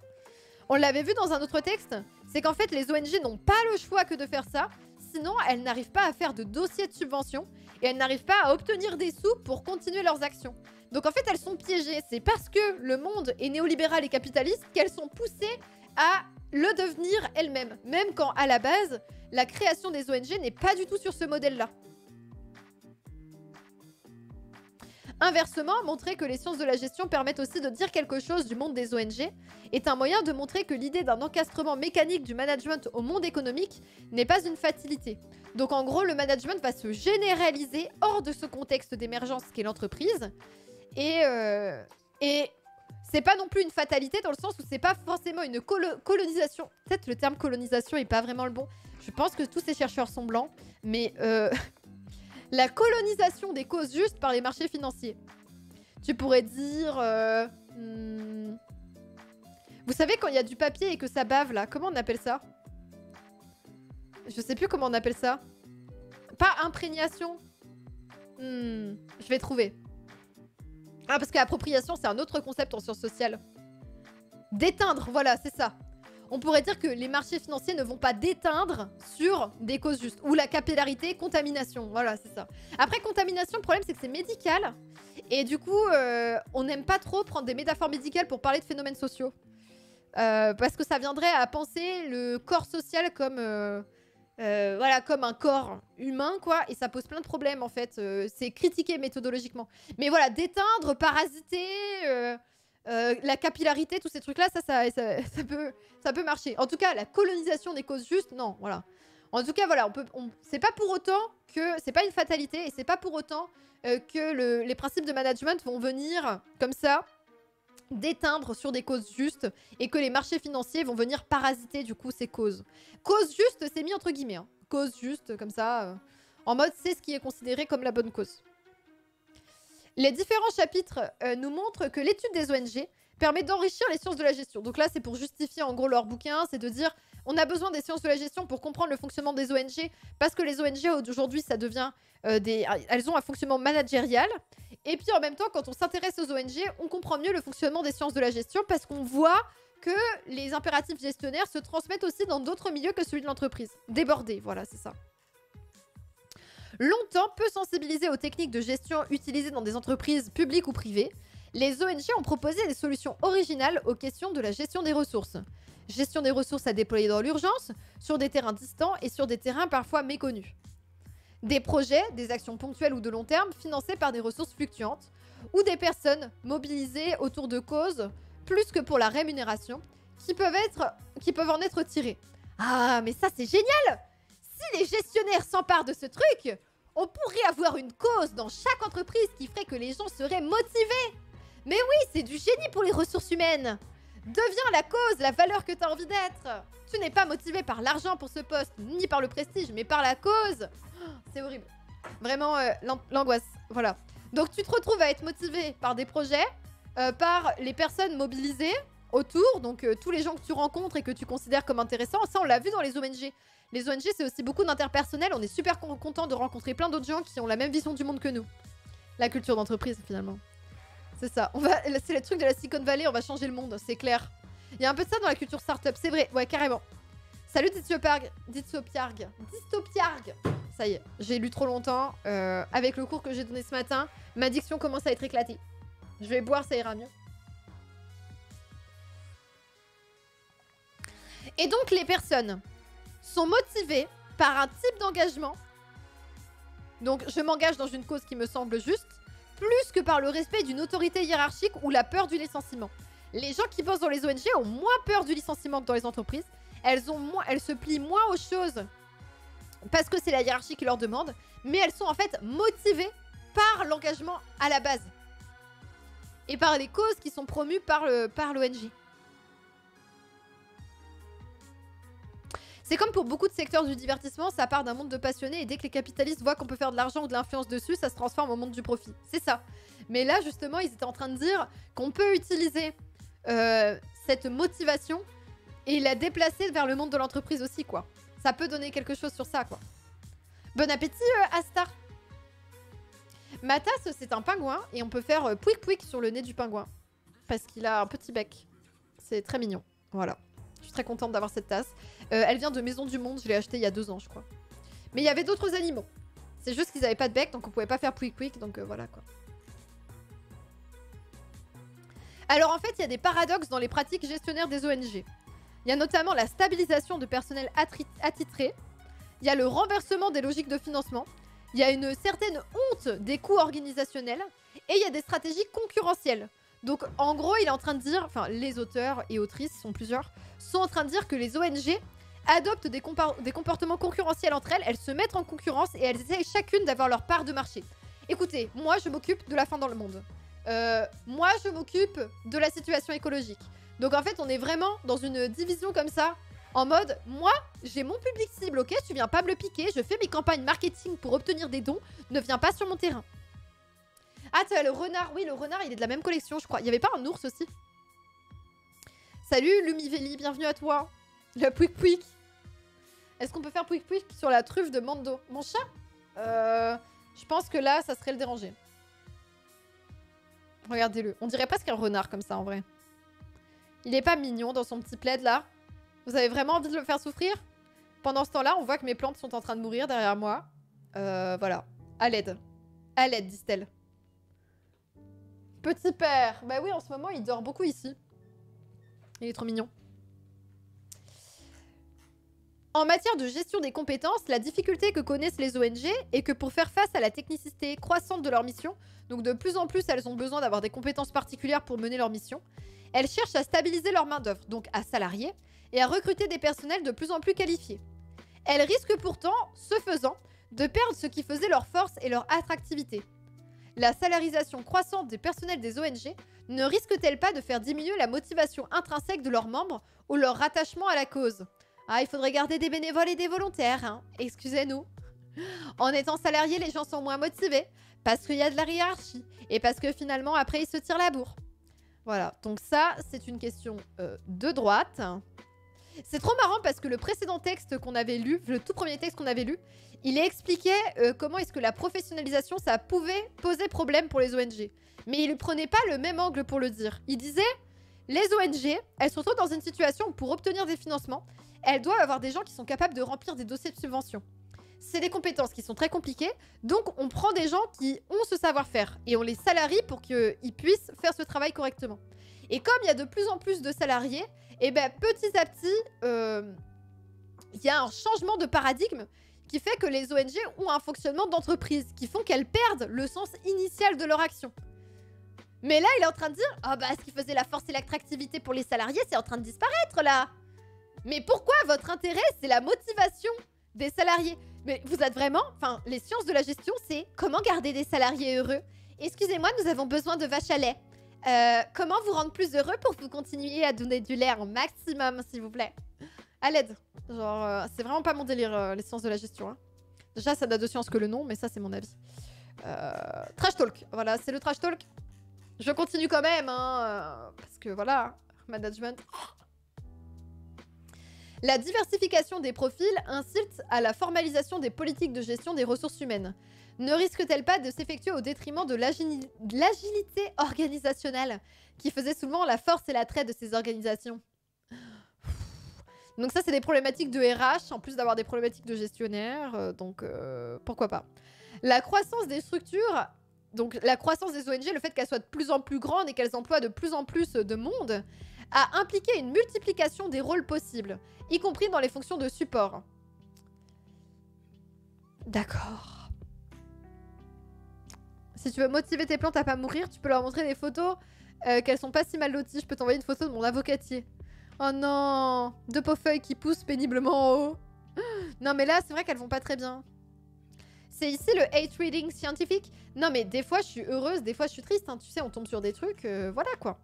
Speaker 1: On l'avait vu dans un autre texte, c'est qu'en fait, les ONG n'ont pas le choix que de faire ça, sinon elles n'arrivent pas à faire de dossier de subvention et elles n'arrivent pas à obtenir des sous pour continuer leurs actions. Donc en fait, elles sont piégées. C'est parce que le monde est néolibéral et capitaliste qu'elles sont poussées à le devenir elles-mêmes. Même quand, à la base, la création des ONG n'est pas du tout sur ce modèle-là. Inversement, montrer que les sciences de la gestion permettent aussi de dire quelque chose du monde des ONG est un moyen de montrer que l'idée d'un encastrement mécanique du management au monde économique n'est pas une fatalité. Donc en gros, le management va se généraliser hors de ce contexte d'émergence qu'est l'entreprise. Et c'est pas non plus une fatalité dans le sens où c'est pas forcément une colonisation. Peut-être le terme colonisation est pas vraiment le bon. Je pense que tous ces chercheurs sont blancs, mais la colonisation des causes justes par les marchés financiers. Tu pourrais dire... Vous savez quand il y a du papier et que ça bave là, comment on appelle ça? Je sais plus comment on appelle ça. Pas imprégnation. Je vais trouver. Ah, parce que appropriation, c'est un autre concept en sciences sociales. Déteindre, voilà, c'est ça. On pourrait dire que les marchés financiers ne vont pas déteindre sur des causes justes. Ou la capillarité, contamination, voilà, c'est ça. Après, contamination, le problème, c'est que c'est médical. Et du coup, on n'aime pas trop prendre des métaphores médicales pour parler de phénomènes sociaux. Parce que ça viendrait à penser le corps social comme... voilà, comme un corps humain, quoi, et ça pose plein de problèmes, en fait. C'est critiqué méthodologiquement. Mais voilà, déteindre, parasiter, la capillarité, tous ces trucs-là, ça peut marcher. En tout cas, la colonisation des causes justes, non, voilà. En tout cas, voilà, c'est pas pour autant que... C'est pas une fatalité, et c'est pas pour autant que les principes de management vont venir, comme ça, d'éteindre sur des causes justes et que les marchés financiers vont venir parasiter du coup ces causes. Cause juste, c'est mis entre guillemets. Hein. Cause juste, comme ça, en mode c'est ce qui est considéré comme la bonne cause. Les différents chapitres nous montrent que l'étude des ONG permet d'enrichir les sciences de la gestion. Donc là, c'est pour justifier en gros leur bouquin, c'est de dire on a besoin des sciences de la gestion pour comprendre le fonctionnement des ONG parce que les ONG aujourd'hui, ça devient elles ont un fonctionnement managérial. Et puis en même temps, quand on s'intéresse aux ONG, on comprend mieux le fonctionnement des sciences de la gestion parce qu'on voit que les impératifs gestionnaires se transmettent aussi dans d'autres milieux que celui de l'entreprise. Débordés, voilà, c'est ça. Longtemps peu sensibilisés aux techniques de gestion utilisées dans des entreprises publiques ou privées, les ONG ont proposé des solutions originales aux questions de la gestion des ressources. Gestion des ressources à déployer dans l'urgence, sur des terrains distants et sur des terrains parfois méconnus. Des projets, des actions ponctuelles ou de long terme financés par des ressources fluctuantes ou des personnes mobilisées autour de causes plus que pour la rémunération qui peuvent en être tirées. Ah, mais ça c'est génial! Si les gestionnaires s'emparent de ce truc, on pourrait avoir une cause dans chaque entreprise qui ferait que les gens seraient motivés. Mais oui, c'est du génie pour les ressources humaines. Deviens la cause, la valeur que tu as envie d'être. Tu n'es pas motivé par l'argent pour ce poste, ni par le prestige, mais par la cause. C'est horrible. Vraiment, l'angoisse. Voilà. Donc, tu te retrouves à être motivé par des projets, par les personnes mobilisées autour, donc tous les gens que tu rencontres et que tu considères comme intéressants. Ça, on l'a vu dans les ONG. Les ONG, c'est aussi beaucoup d'interpersonnel. On est super content de rencontrer plein d'autres gens qui ont la même vision du monde que nous. La culture d'entreprise, finalement. C'est ça. C'est le truc de la Silicon Valley, on va changer le monde, c'est clair. Il y a un peu de ça dans la culture startup, c'est vrai. Ouais, carrément. Salut Dystopiarg. Ça y est, j'ai lu trop longtemps. Avec le cours que j'ai donné ce matin, ma diction commence à être éclatée. Je vais boire, ça ira mieux. Et donc, les personnes sont motivées par un type d'engagement Donc je m'engage dans une cause qui me semble juste, plus que par le respect d'une autorité hiérarchique ou la peur du licenciement. Les gens qui bossent dans les ONG ont moins peur du licenciement que dans les entreprises. Elles se plient moins aux choses parce que c'est la hiérarchie qui leur demande, mais elles sont en fait motivées par l'engagement à la base et par les causes qui sont promues par l'ONG. C'est comme pour beaucoup de secteurs du divertissement, ça part d'un monde de passionnés et dès que les capitalistes voient qu'on peut faire de l'argent ou de l'influence dessus, ça se transforme au monde du profit. C'est ça. Mais là, justement, ils étaient en train de dire qu'on peut utiliser cette motivation et la déplacer vers le monde de l'entreprise aussi, quoi. Ça peut donner quelque chose sur ça, quoi. Bon appétit, Astar. Matas, c'est un pingouin et on peut faire pouic pouic sur le nez du pingouin. Parce qu'il a un petit bec. C'est très mignon. Voilà. Je suis très contente d'avoir cette tasse. Elle vient de Maison du Monde, je l'ai achetée il y a 2 ans, je crois. Mais il y avait d'autres animaux. C'est juste qu'ils n'avaient pas de bec, donc on pouvait pas faire pouic pouic, donc voilà, quoi. Alors en fait, il y a des paradoxes dans les pratiques gestionnaires des ONG. Il y a notamment la stabilisation de personnel attitré. Il y a le renversement des logiques de financement. Il y a une certaine honte des coûts organisationnels. Et il y a des stratégies concurrentielles. Donc en gros, il est en train de dire, enfin les auteurs et autrices, sont plusieurs, sont en train de dire que les ONG adoptent des comportements concurrentiels entre elles. Elles se mettent en concurrence et elles essayent chacune d'avoir leur part de marché. Écoutez, moi je m'occupe de la faim dans le monde. Moi je m'occupe de la situation écologique. Donc en fait on est vraiment dans une division comme ça, en mode moi j'ai mon public cible, ok, tu viens pas me le piquer, je fais mes campagnes marketing pour obtenir des dons, ne viens pas sur mon terrain. Ah t'as le renard, oui le renard il est de la même collection je crois, il y avait pas un ours aussi? Salut Lumivelli, bienvenue à toi. Le pouic pouic. Est-ce qu'on peut faire pouic pouic sur la truffe de Mando? Mon chat? Je pense que là ça serait le déranger. Regardez-le. On dirait presque un renard comme ça en vrai. Il est pas mignon dans son petit plaid là? Vous avez vraiment envie de le faire souffrir? Pendant ce temps-là, on voit que mes plantes sont en train de mourir derrière moi. Voilà. À l'aide. À l'aide, disent-elles. Petit père. Bah oui, en ce moment, il dort beaucoup ici. Il est trop mignon. En matière de gestion des compétences, la difficulté que connaissent les ONG est que pour faire face à la technicité croissante de leur mission, donc de plus en plus elles ont besoin d'avoir des compétences particulières pour mener leur mission, elles cherchent à stabiliser leur main-d'œuvre, donc à salarier, et à recruter des personnels de plus en plus qualifiés. Elles risquent pourtant, ce faisant, de perdre ce qui faisait leur force et leur attractivité. La salarisation croissante des personnels des ONG ne risque-t-elle pas de faire diminuer la motivation intrinsèque de leurs membres ou leur rattachement à la cause? Ah, il faudrait garder des bénévoles et des volontaires, hein. Excusez-nous. En étant salariés, les gens sont moins motivés, parce qu'il y a de la hiérarchie, et parce que finalement, après, ils se tirent la bourre. Voilà, donc ça, c'est une question de droite. C'est trop marrant parce que le précédent texte qu'on avait lu, le tout premier texte qu'on avait lu, il expliquait comment est-ce que la professionnalisation, ça pouvait poser problème pour les ONG. Mais il ne prenait pas le même angle pour le dire. Il disait, les ONG, elles se retrouvent dans une situation où pour obtenir des financements, elles doivent avoir des gens qui sont capables de remplir des dossiers de subvention. C'est des compétences qui sont très compliquées, donc on prend des gens qui ont ce savoir-faire et on les salarie pour qu'ils puissent faire ce travail correctement. Et comme il y a de plus en plus de salariés, et ben petit à petit, il y a un changement de paradigme qui fait que les ONG ont un fonctionnement d'entreprise, qui font qu'elles perdent le sens initial de leur action. Mais là, il est en train de dire, ah bah ce qui faisait la force et l'attractivité pour les salariés, c'est en train de disparaître là. Mais pourquoi votre intérêt, c'est la motivation des salariés? Mais vous êtes vraiment... Enfin, les sciences de la gestion, c'est comment garder des salariés heureux. Excusez-moi, nous avons besoin de vaches à lait. Comment vous rendre plus heureux pour que vous continuiez à donner du lait en maximum, s'il vous plaît? À l'aide. Genre, c'est vraiment pas mon délire, les sciences de la gestion. Hein. Déjà, ça n'a de science que le nom, mais ça, c'est mon avis. Trash talk. Voilà, c'est le trash talk. Je continue quand même, hein, parce que voilà, management... La diversification des profils incite à la formalisation des politiques de gestion des ressources humaines. Ne risque-t-elle pas de s'effectuer au détriment de l'agilité organisationnelle qui faisait souvent la force et l'attrait de ces organisations? Donc ça, c'est des problématiques de RH, en plus d'avoir des problématiques de gestionnaire, donc pourquoi pas. La croissance des structures, donc la croissance des ONG, le fait qu'elles soient de plus en plus grandes et qu'elles emploient de plus en plus de monde, a impliqué une multiplication des rôles possibles, y compris dans les fonctions de support. D'accord. Si tu veux motiver tes plantes à pas mourir, tu peux leur montrer des photos qu'elles sont pas si mal loties. Je peux t'envoyer une photo de mon avocatier. Oh non, 2 pauvres feuilles qui poussent péniblement en haut. Non mais là, c'est vrai qu'elles vont pas très bien. C'est ici le hate reading scientifique. Non mais des fois je suis heureuse, des fois je suis triste. Hein. Tu sais, on tombe sur des trucs, voilà quoi.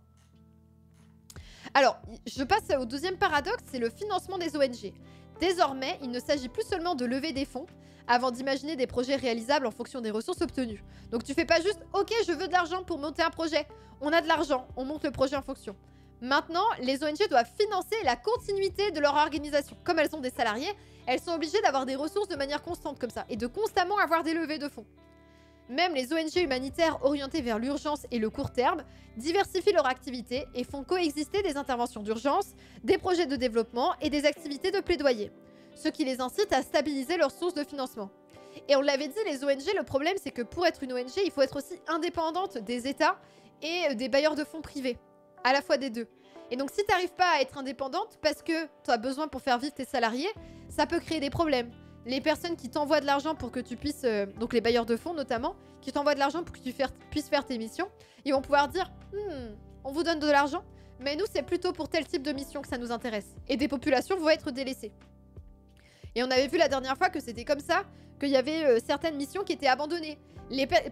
Speaker 1: Alors, je passe au deuxième paradoxe, c'est le financement des ONG. Désormais, il ne s'agit plus seulement de lever des fonds avant d'imaginer des projets réalisables en fonction des ressources obtenues. Donc tu fais pas juste « Ok, je veux de l'argent pour monter un projet. On a de l'argent, on monte le projet en fonction. » Maintenant, les ONG doivent financer la continuité de leur organisation. Comme elles ont des salariés, elles sont obligées d'avoir des ressources de manière constante comme ça et de constamment avoir des levées de fonds. Même les ONG humanitaires orientées vers l'urgence et le court terme diversifient leur activité et font coexister des interventions d'urgence, des projets de développement et des activités de plaidoyer, ce qui les incite à stabiliser leurs sources de financement. Et on l'avait dit, les ONG, le problème c'est que pour être une ONG, il faut être aussi indépendante des États et des bailleurs de fonds privés, à la fois des deux. Et donc si tu n'arrives pas à être indépendante parce que tu as besoin pour faire vivre tes salariés, ça peut créer des problèmes. Les personnes qui t'envoient de l'argent pour que tu puisses... donc les bailleurs de fonds notamment, qui t'envoient de l'argent pour que tu puisses faire tes missions, ils vont pouvoir dire « on vous donne de l'argent, mais nous c'est plutôt pour tel type de mission que ça nous intéresse. » Et des populations vont être délaissées. Et on avait vu la dernière fois que c'était comme ça, qu'il y avait certaines missions qui étaient abandonnées.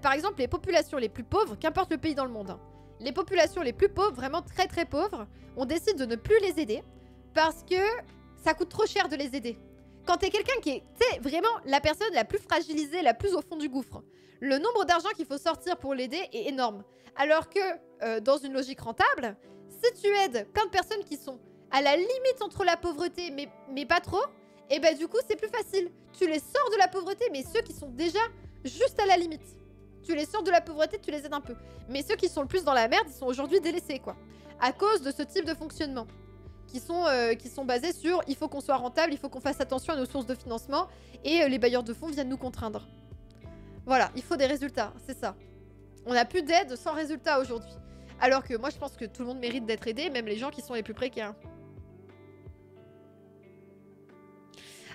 Speaker 1: Par exemple, les populations les plus pauvres, qu'importe le pays dans le monde, hein, les populations les plus pauvres, vraiment très très pauvres, on décide de ne plus les aider parce que ça coûte trop cher de les aider. Quand t'es quelqu'un qui est vraiment la personne la plus fragilisée, la plus au fond du gouffre, le nombre d'argent qu'il faut sortir pour l'aider est énorme. Alors que dans une logique rentable, si tu aides plein de personnes qui sont à la limite entre la pauvreté mais pas trop, et ben du coup c'est plus facile. Tu les sors de la pauvreté, mais ceux qui sont déjà juste à la limite. Tu les sors de la pauvreté, tu les aides un peu. Mais ceux qui sont le plus dans la merde, ils sont aujourd'hui délaissés, quoi. À cause de ce type de fonctionnement. Qui sont basés sur il faut qu'on soit rentable, il faut qu'on fasse attention à nos sources de financement. Et les bailleurs de fonds viennent nous contraindre. Voilà, il faut des résultats, c'est ça. On n'a plus d'aide sans résultat aujourd'hui. Alors que moi, je pense que tout le monde mérite d'être aidé, même les gens qui sont les plus précaires.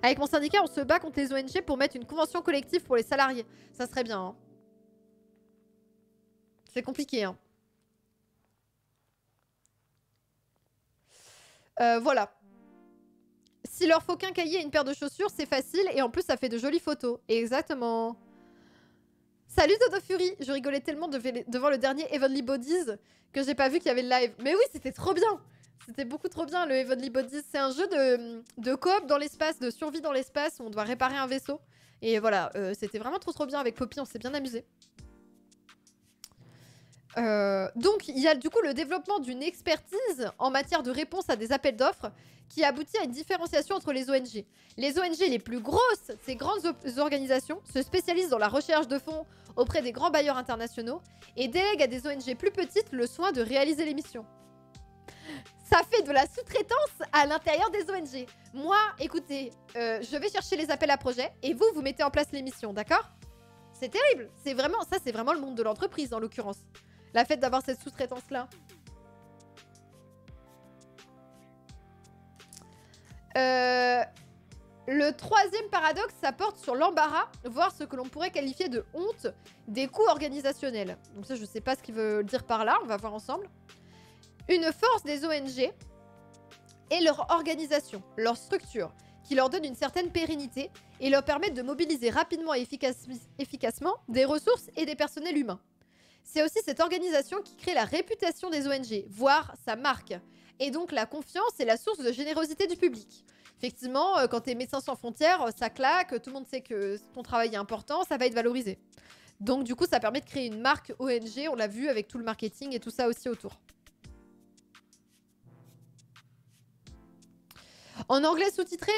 Speaker 1: Avec mon syndicat, on se bat contre les ONG pour mettre une convention collective pour les salariés. Ça serait bien, hein. C'est compliqué, hein. Voilà. S'il leur faut qu'un cahier et une paire de chaussures, c'est facile. Et en plus, ça fait de jolies photos. Exactement. Salut Dodo Fury. Je rigolais tellement devant le dernier Heavenly Bodies que j'ai pas vu qu'il y avait le live. Mais oui, c'était trop bien. C'était beaucoup trop bien, le Heavenly Bodies. C'est un jeu de coop dans l'espace, de survie dans l'espace, où on doit réparer un vaisseau. Et voilà, c'était vraiment trop bien avec Poppy. On s'est bien amusé. Donc, il y a du coup le développement d'une expertise en matière de réponse à des appels d'offres qui aboutit à une différenciation entre les ONG. Les ONG les plus grosses, ces grandes organisations, se spécialisent dans la recherche de fonds auprès des grands bailleurs internationaux et délèguent à des ONG plus petites le soin de réaliser les missions. Ça fait de la sous-traitance à l'intérieur des ONG. Moi, écoutez, je vais chercher les appels à projets et vous mettez en place les missions, d'accord? C'est terrible. C'est vraiment le monde de l'entreprise en l'occurrence. La fait d'avoir cette sous-traitance-là. Le troisième paradoxe, ça porte sur l'embarras, voire ce que l'on pourrait qualifier de honte des coûts organisationnels. Donc ça, je sais pas ce qu'il veut dire par là, on va voir ensemble. Une force des ONG est leur organisation, leur structure, qui leur donne une certaine pérennité et leur permet de mobiliser rapidement et efficacement des ressources et des personnels humains. C'est aussi cette organisation qui crée la réputation des ONG, voire sa marque, et donc la confiance est la source de générosité du public. Effectivement, quand t'es Médecins sans frontières, ça claque, tout le monde sait que ton travail est important, ça va être valorisé. Donc du coup, ça permet de créer une marque ONG, on l'a vu avec tout le marketing et tout ça aussi autour. En anglais sous-titré,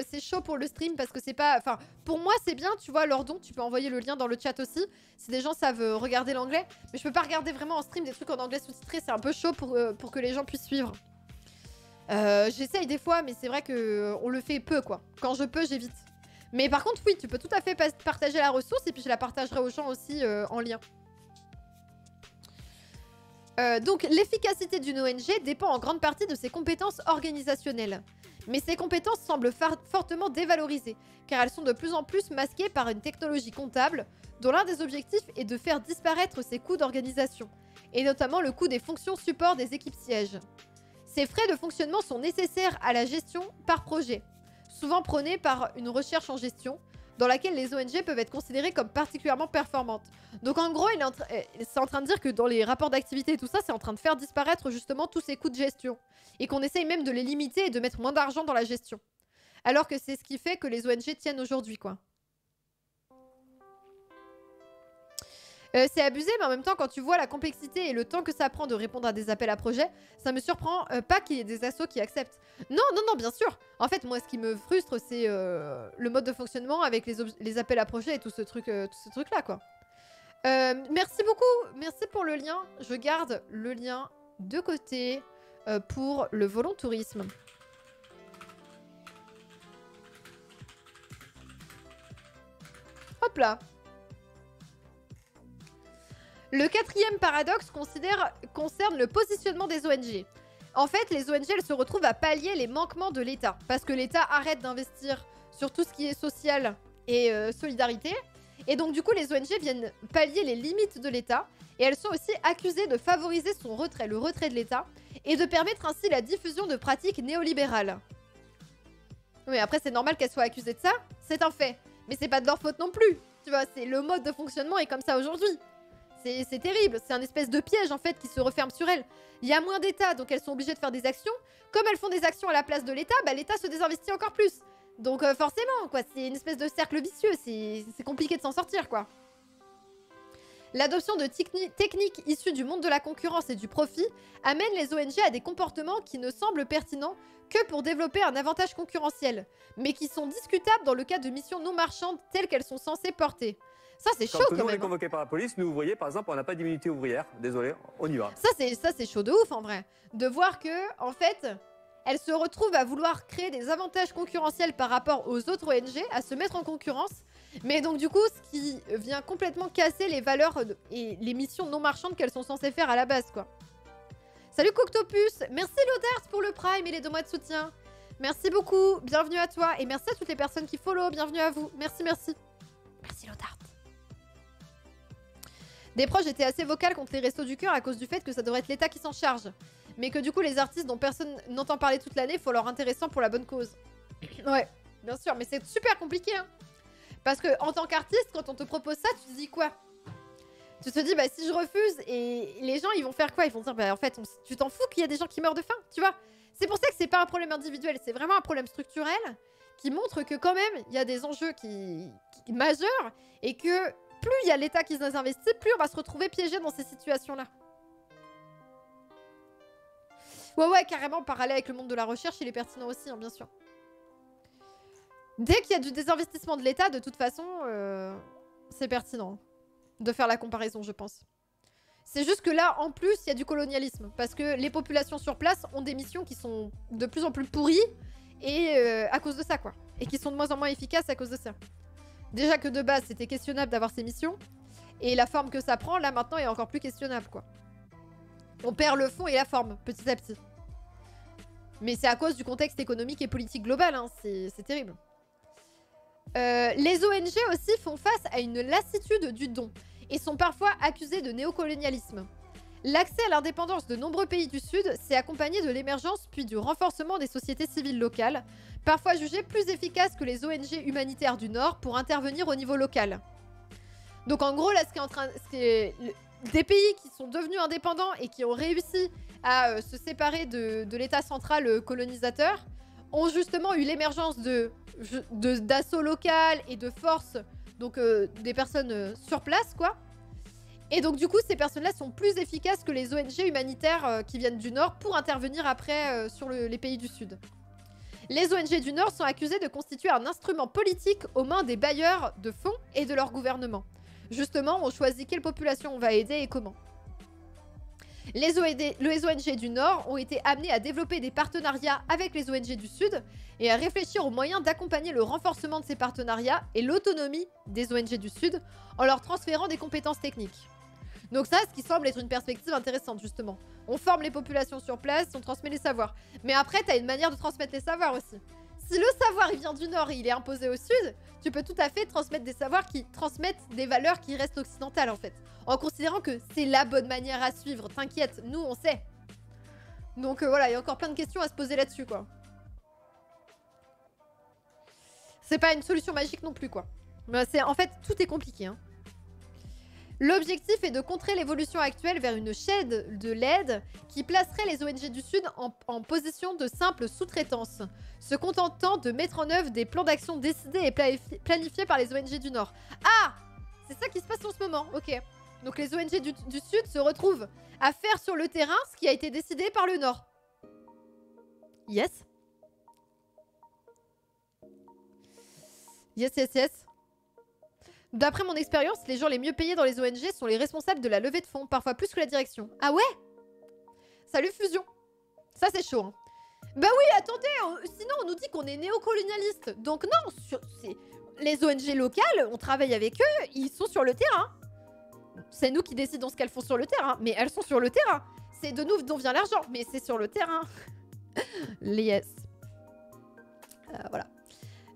Speaker 1: c'est chaud pour le stream parce que c'est pas... Enfin, pour moi, c'est bien, tu vois, Lordon, tu peux envoyer le lien dans le chat aussi, si des gens savent regarder l'anglais. Mais je peux pas regarder vraiment en stream des trucs en anglais sous-titré, c'est un peu chaud pour que les gens puissent suivre. J'essaye des fois, mais c'est vrai qu'on le fait peu, quoi. Quand je peux, j'évite. Mais par contre, oui, tu peux tout à fait partager la ressource et puis je la partagerai aux gens aussi en lien. Donc, l'efficacité d'une ONG dépend en grande partie de ses compétences organisationnelles. Mais ces compétences semblent fortement dévalorisées, car elles sont de plus en plus masquées par une technologie comptable, dont l'un des objectifs est de faire disparaître ces coûts d'organisation, et notamment le coût des fonctions support des équipes sièges. Ces frais de fonctionnement sont nécessaires à la gestion par projet, souvent prônée par une recherche en gestion, dans laquelle les ONG peuvent être considérées comme particulièrement performantes. Donc en gros, c'est en train de dire que dans les rapports d'activité et tout ça, c'est en train de faire disparaître justement tous ces coûts de gestion. Et qu'on essaye même de les limiter et de mettre moins d'argent dans la gestion. Alors que c'est ce qui fait que les ONG tiennent aujourd'hui, quoi. C'est abusé, mais en même temps, quand tu vois la complexité et le temps que ça prend de répondre à des appels à projets, ça me surprend pas qu'il y ait des assos qui acceptent. Non, non, non, bien sûr. En fait, moi, ce qui me frustre, c'est le mode de fonctionnement avec les appels à projets et tout ce truc-là, quoi. Merci beaucoup. Merci pour le lien. Je garde le lien de côté pour le volontourisme. Hop là. Le quatrième paradoxe concerne le positionnement des ONG. En fait, les ONG, elles se retrouvent à pallier les manquements de l'État. Parce que l'État arrête d'investir sur tout ce qui est social et solidarité. Et donc, du coup, les ONG viennent pallier les limites de l'État. Et elles sont aussi accusées de favoriser son retrait, le retrait de l'État. Et de permettre ainsi la diffusion de pratiques néolibérales. Oui, après, c'est normal qu'elles soient accusées de ça. C'est un fait. Mais c'est pas de leur faute non plus. Tu vois, c'est le mode de fonctionnement est comme ça aujourd'hui. C'est terrible, c'est un espèce de piège en fait qui se referme sur elles. Il y a moins d'État, donc elles sont obligées de faire des actions. Comme elles font des actions à la place de l'État, bah, l'État se désinvestit encore plus. Donc forcément, quoi, c'est une espèce de cercle vicieux, c'est compliqué de s'en sortir, quoi. L'adoption de techniques issues du monde de la concurrence et du profit amène les ONG à des comportements qui ne semblent pertinents que pour développer un avantage concurrentiel, mais qui sont discutables dans le cas de missions non marchandes telles qu'elles sont censées porter. Ça, c'est chaud quand même.
Speaker 2: Quand on est convoqué par la police, nous, vous voyez, par exemple, on n'a pas d'immunité ouvrière. Désolé, on y va.
Speaker 1: Ça, c'est chaud de ouf, en vrai. De voir que, en fait, elles se retrouvent à vouloir créer des avantages concurrentiels par rapport aux autres ONG, à se mettre en concurrence. Mais donc, du coup, ce qui vient complètement casser les valeurs et les missions non marchandes qu'elles sont censées faire à la base, quoi. Salut Coctopus. Merci Lodart pour le Prime et les 2 mois de soutien. Merci beaucoup. Bienvenue à toi. Et merci à toutes les personnes qui follow. Bienvenue à vous. Merci, merci. Merci Lodart. Des proches étaient assez vocales contre les restos du cœur à cause du fait que ça devrait être l'État qui s'en charge. Mais que du coup, les artistes dont personne n'entend parler toute l'année, faut leur intéressant pour la bonne cause. Ouais, bien sûr, mais c'est super compliqué, hein. Parce que en tant qu'artiste, quand on te propose ça, tu te dis quoi? Tu te dis, bah si je refuse, et les gens, ils vont faire quoi? Ils vont dire, bah en fait, tu t'en fous qu'il y a des gens qui meurent de faim, tu vois? C'est pour ça que c'est pas un problème individuel, c'est vraiment un problème structurel qui montre que quand même, il y a des enjeux qui majeurs et que plus il y a l'État qui s'investit, plus on va se retrouver piégé dans ces situations-là. Ouais, carrément, parallèle avec le monde de la recherche, il est pertinent aussi, hein, bien sûr. Dès qu'il y a du désinvestissement de l'État, de toute façon, c'est pertinent de faire la comparaison, je pense. C'est juste que là, en plus, il y a du colonialisme. Parce que les populations sur place ont des missions qui sont de plus en plus pourries et à cause de ça, quoi. Et qui sont de moins en moins efficaces à cause de ça. Déjà que de base, c'était questionnable d'avoir ces missions. Et la forme que ça prend, là, maintenant, est encore plus questionnable, quoi. On perd le fond et la forme, petit à petit. Mais c'est à cause du contexte économique et politique global, hein. C'est terrible. Les ONG aussi font face à une lassitude du don et sont parfois accusées de néocolonialisme. L'accès à l'indépendance de nombreux pays du Sud s'est accompagné de l'émergence puis du renforcement des sociétés civiles locales, parfois jugées plus efficaces que les ONG humanitaires du Nord pour intervenir au niveau local. Donc en gros, là, des pays qui sont devenus indépendants et qui ont réussi à se séparer de l'État central colonisateur ont justement eu l'émergence d'assauts locales et de forces, donc des personnes sur place, quoi. Et donc du coup, ces personnes-là sont plus efficaces que les ONG humanitaires qui viennent du Nord pour intervenir après sur les pays du Sud. Les ONG du Nord sont accusées de constituer un instrument politique aux mains des bailleurs de fonds et de leur gouvernement. Justement, on choisit quelle population on va aider et comment. Les ONG du Nord ont été amenés à développer des partenariats avec les ONG du Sud et à réfléchir aux moyens d'accompagner le renforcement de ces partenariats et l'autonomie des ONG du Sud en leur transférant des compétences techniques. Donc ça, ce qui semble être une perspective intéressante, justement. On forme les populations sur place, on transmet les savoirs. Mais après, t'as une manière de transmettre les savoirs aussi. Si le savoir, il vient du Nord et il est imposé au Sud, tu peux tout à fait transmettre des savoirs qui transmettent des valeurs qui restent occidentales, en fait. En considérant que c'est la bonne manière à suivre. T'inquiète, nous, on sait. Donc voilà, il y a encore plein de questions à se poser là-dessus, quoi. C'est pas une solution magique non plus, quoi. En fait, tout est compliqué, hein. L'objectif est de contrer l'évolution actuelle vers une chaîne de l'aide qui placerait les ONG du Sud en position de simple sous-traitance, se contentant de mettre en œuvre des plans d'action décidés et planifiés par les ONG du Nord. Ah! C'est ça qui se passe en ce moment, ok. Donc les ONG du Sud se retrouvent à faire sur le terrain ce qui a été décidé par le Nord. Yes. Yes, yes, yes. D'après mon expérience, les gens les mieux payés dans les ONG sont les responsables de la levée de fonds, parfois plus que la direction. Ah ouais? Salut Fusion. Ça c'est chaud, hein. Bah oui, attendez, sinon on nous dit qu'on est néocolonialiste. Donc non, les ONG locales, on travaille avec eux, ils sont sur le terrain. C'est nous qui décidons ce qu'elles font sur le terrain, mais elles sont sur le terrain. C'est de nous dont vient l'argent, mais c'est sur le terrain. Yes. Voilà.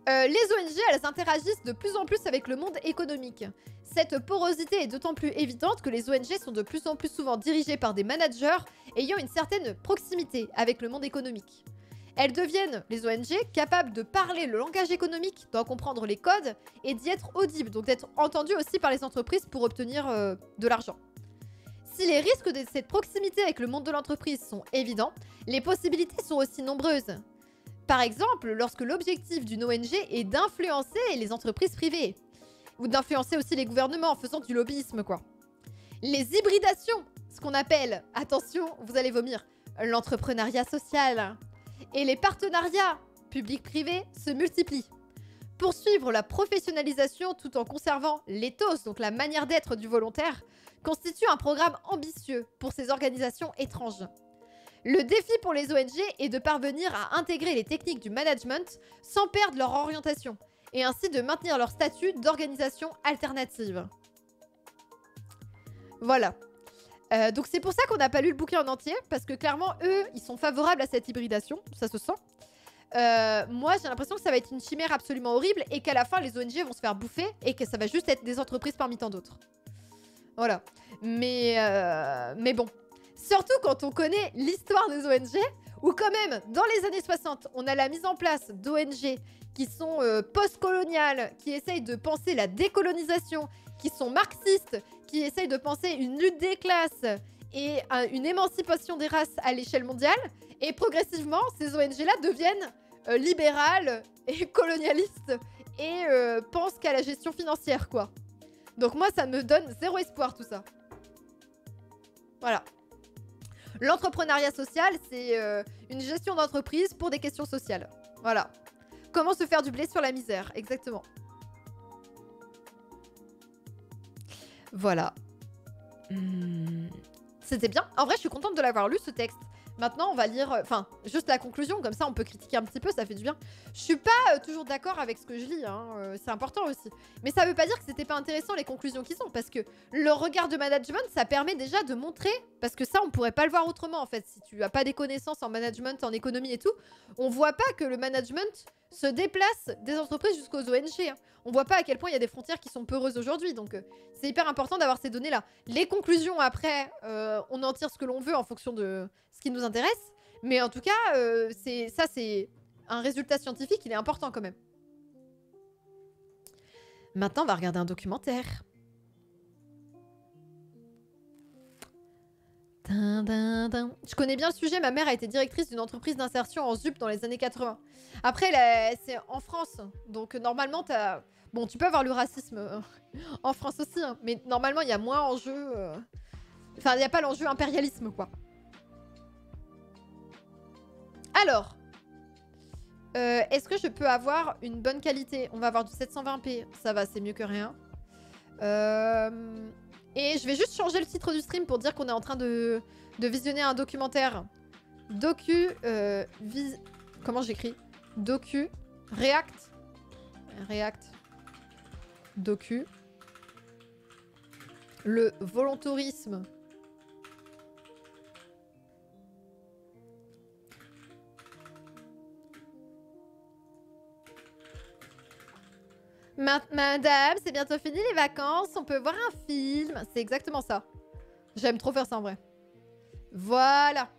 Speaker 1: Les ONG, elles interagissent de plus en plus avec le monde économique. Cette porosité est d'autant plus évidente que les ONG sont de plus en plus souvent dirigées par des managers ayant une certaine proximité avec le monde économique. Elles deviennent, les ONG, capables de parler le langage économique, d'en comprendre les codes et d'y être audibles, donc d'être entendues aussi par les entreprises pour obtenir de l'argent. Si les risques de cette proximité avec le monde de l'entreprise sont évidents, les possibilités sont aussi nombreuses. Par exemple, lorsque l'objectif d'une ONG est d'influencer les entreprises privées. Ou d'influencer aussi les gouvernements en faisant du lobbyisme, quoi. Les hybridations, ce qu'on appelle, attention, vous allez vomir, l'entrepreneuriat social. Et les partenariats public-privé se multiplient. Poursuivre la professionnalisation tout en conservant l'éthos, donc la manière d'être du volontaire, constitue un programme ambitieux pour ces organisations étranges. Le défi pour les ONG est de parvenir à intégrer les techniques du management sans perdre leur orientation et ainsi de maintenir leur statut d'organisation alternative. Voilà. Donc c'est pour ça qu'on n'a pas lu le bouquin en entier, parce que clairement, eux, ils sont favorables à cette hybridation, ça se sent. Moi, j'ai l'impression que ça va être une chimère absolument horrible et qu'à la fin, les ONG vont se faire bouffer et que ça va juste être des entreprises parmi tant d'autres. Voilà. Mais bon. Surtout quand on connaît l'histoire des ONG, où quand même, dans les années 60, on a la mise en place d'ONG qui sont post-coloniales, qui essayent de penser la décolonisation, qui sont marxistes, qui essayent de penser une lutte des classes et une émancipation des races à l'échelle mondiale. Et progressivement, ces ONG-là deviennent libérales et colonialistes et pensent qu'à la gestion financière, quoi. Donc moi, ça me donne zéro espoir, tout ça. Voilà. L'entrepreneuriat social, c'est une gestion d'entreprise pour des questions sociales. Voilà. Comment se faire du blé sur la misère, exactement. Voilà. C'était bien. En vrai, je suis contente de l'avoir lu, ce texte. Maintenant, on va lire... Enfin, juste la conclusion, comme ça, on peut critiquer un petit peu, ça fait du bien. Je suis pas toujours d'accord avec ce que je lis, hein, c'est important aussi. Mais ça veut pas dire que c'était pas intéressant, les conclusions qu'ils ont, parce que le regard de management, ça permet déjà de montrer... Parce que ça, on pourrait pas le voir autrement, en fait. Si tu as pas des connaissances en management, en économie et tout, on voit pas que le management se déplace des entreprises jusqu'aux ONG. Hein. On voit pas à quel point il y a des frontières qui sont peureuses aujourd'hui, donc c'est hyper important d'avoir ces données-là. Les conclusions, après, on en tire ce que l'on veut en fonction de ce qui nous intéresse, mais en tout cas, c'est un résultat scientifique, il est important quand même. Maintenant, on va regarder un documentaire. Je connais bien le sujet, ma mère a été directrice d'une entreprise d'insertion en ZUP dans les années 80. Après, c'est en France, donc normalement, t'as... Bon, tu peux avoir le racisme en France aussi, hein, mais normalement, il y a moins en jeu... Enfin, il n'y a pas l'enjeu impérialisme, quoi. Alors, est-ce que je peux avoir une bonne qualité? On va avoir du 720p, ça va, c'est mieux que rien. Et je vais juste changer le titre du stream pour dire qu'on est en train de visionner un documentaire. Comment j'écris? React. Docu. Le volontourisme. Madame, c'est bientôt fini les vacances, on peut voir un film. C'est exactement ça. J'aime trop faire ça en vrai. Voilà.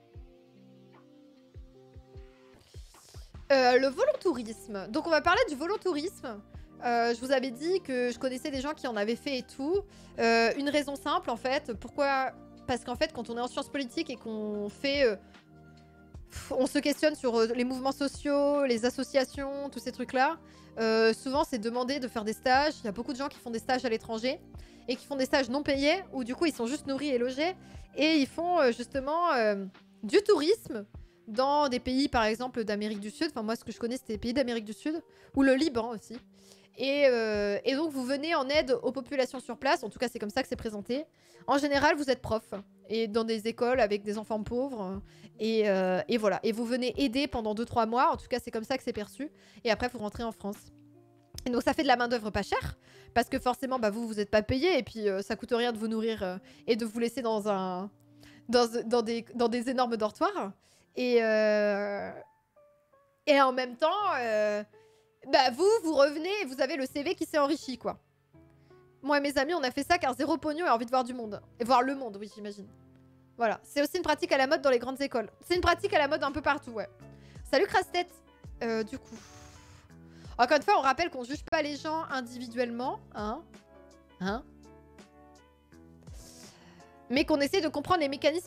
Speaker 1: Le volontourisme. Donc on va parler du volontourisme. Je vous avais dit que je connaissais des gens qui en avaient fait et tout. Une raison simple en fait. Pourquoi? Parce qu'en fait quand on est en sciences politiques et qu'on fait... on se questionne sur les mouvements sociaux, les associations, tous ces trucs-là. Souvent, c'est demandé de faire des stages. Il y a beaucoup de gens qui font des stages à l'étranger et qui font des stages non payés où du coup, ils sont juste nourris et logés. Et ils font justement du tourisme dans des pays, par exemple, d'Amérique du Sud. Enfin, moi, ce que je connais, c'était des pays d'Amérique du Sud ou le Liban aussi. Et donc, vous venez en aide aux populations sur place. En tout cas, c'est comme ça que c'est présenté. En général, vous êtes prof et dans des écoles avec des enfants pauvres. Et voilà. Et vous venez aider pendant 2-3 mois. En tout cas, c'est comme ça que c'est perçu. Et après, vous rentrez en France. Et donc, ça fait de la main-d'œuvre pas chère. Parce que forcément, bah, vous n'êtes pas payé. Et puis, ça coûte rien de vous nourrir et de vous laisser dans des énormes dortoirs. Et en même temps, bah, vous revenez et vous avez le CV qui s'est enrichi, quoi. Moi et mes amis, on a fait ça car zéro pognon et envie de voir du monde. Et voir le monde, oui, j'imagine. Voilà. C'est aussi une pratique à la mode dans les grandes écoles. C'est une pratique à la mode un peu partout, ouais. Salut, Crasse-Tête. Du coup... Encore une fois, on rappelle qu'on juge pas les gens individuellement, hein. Mais qu'on essaie de comprendre les mécanismes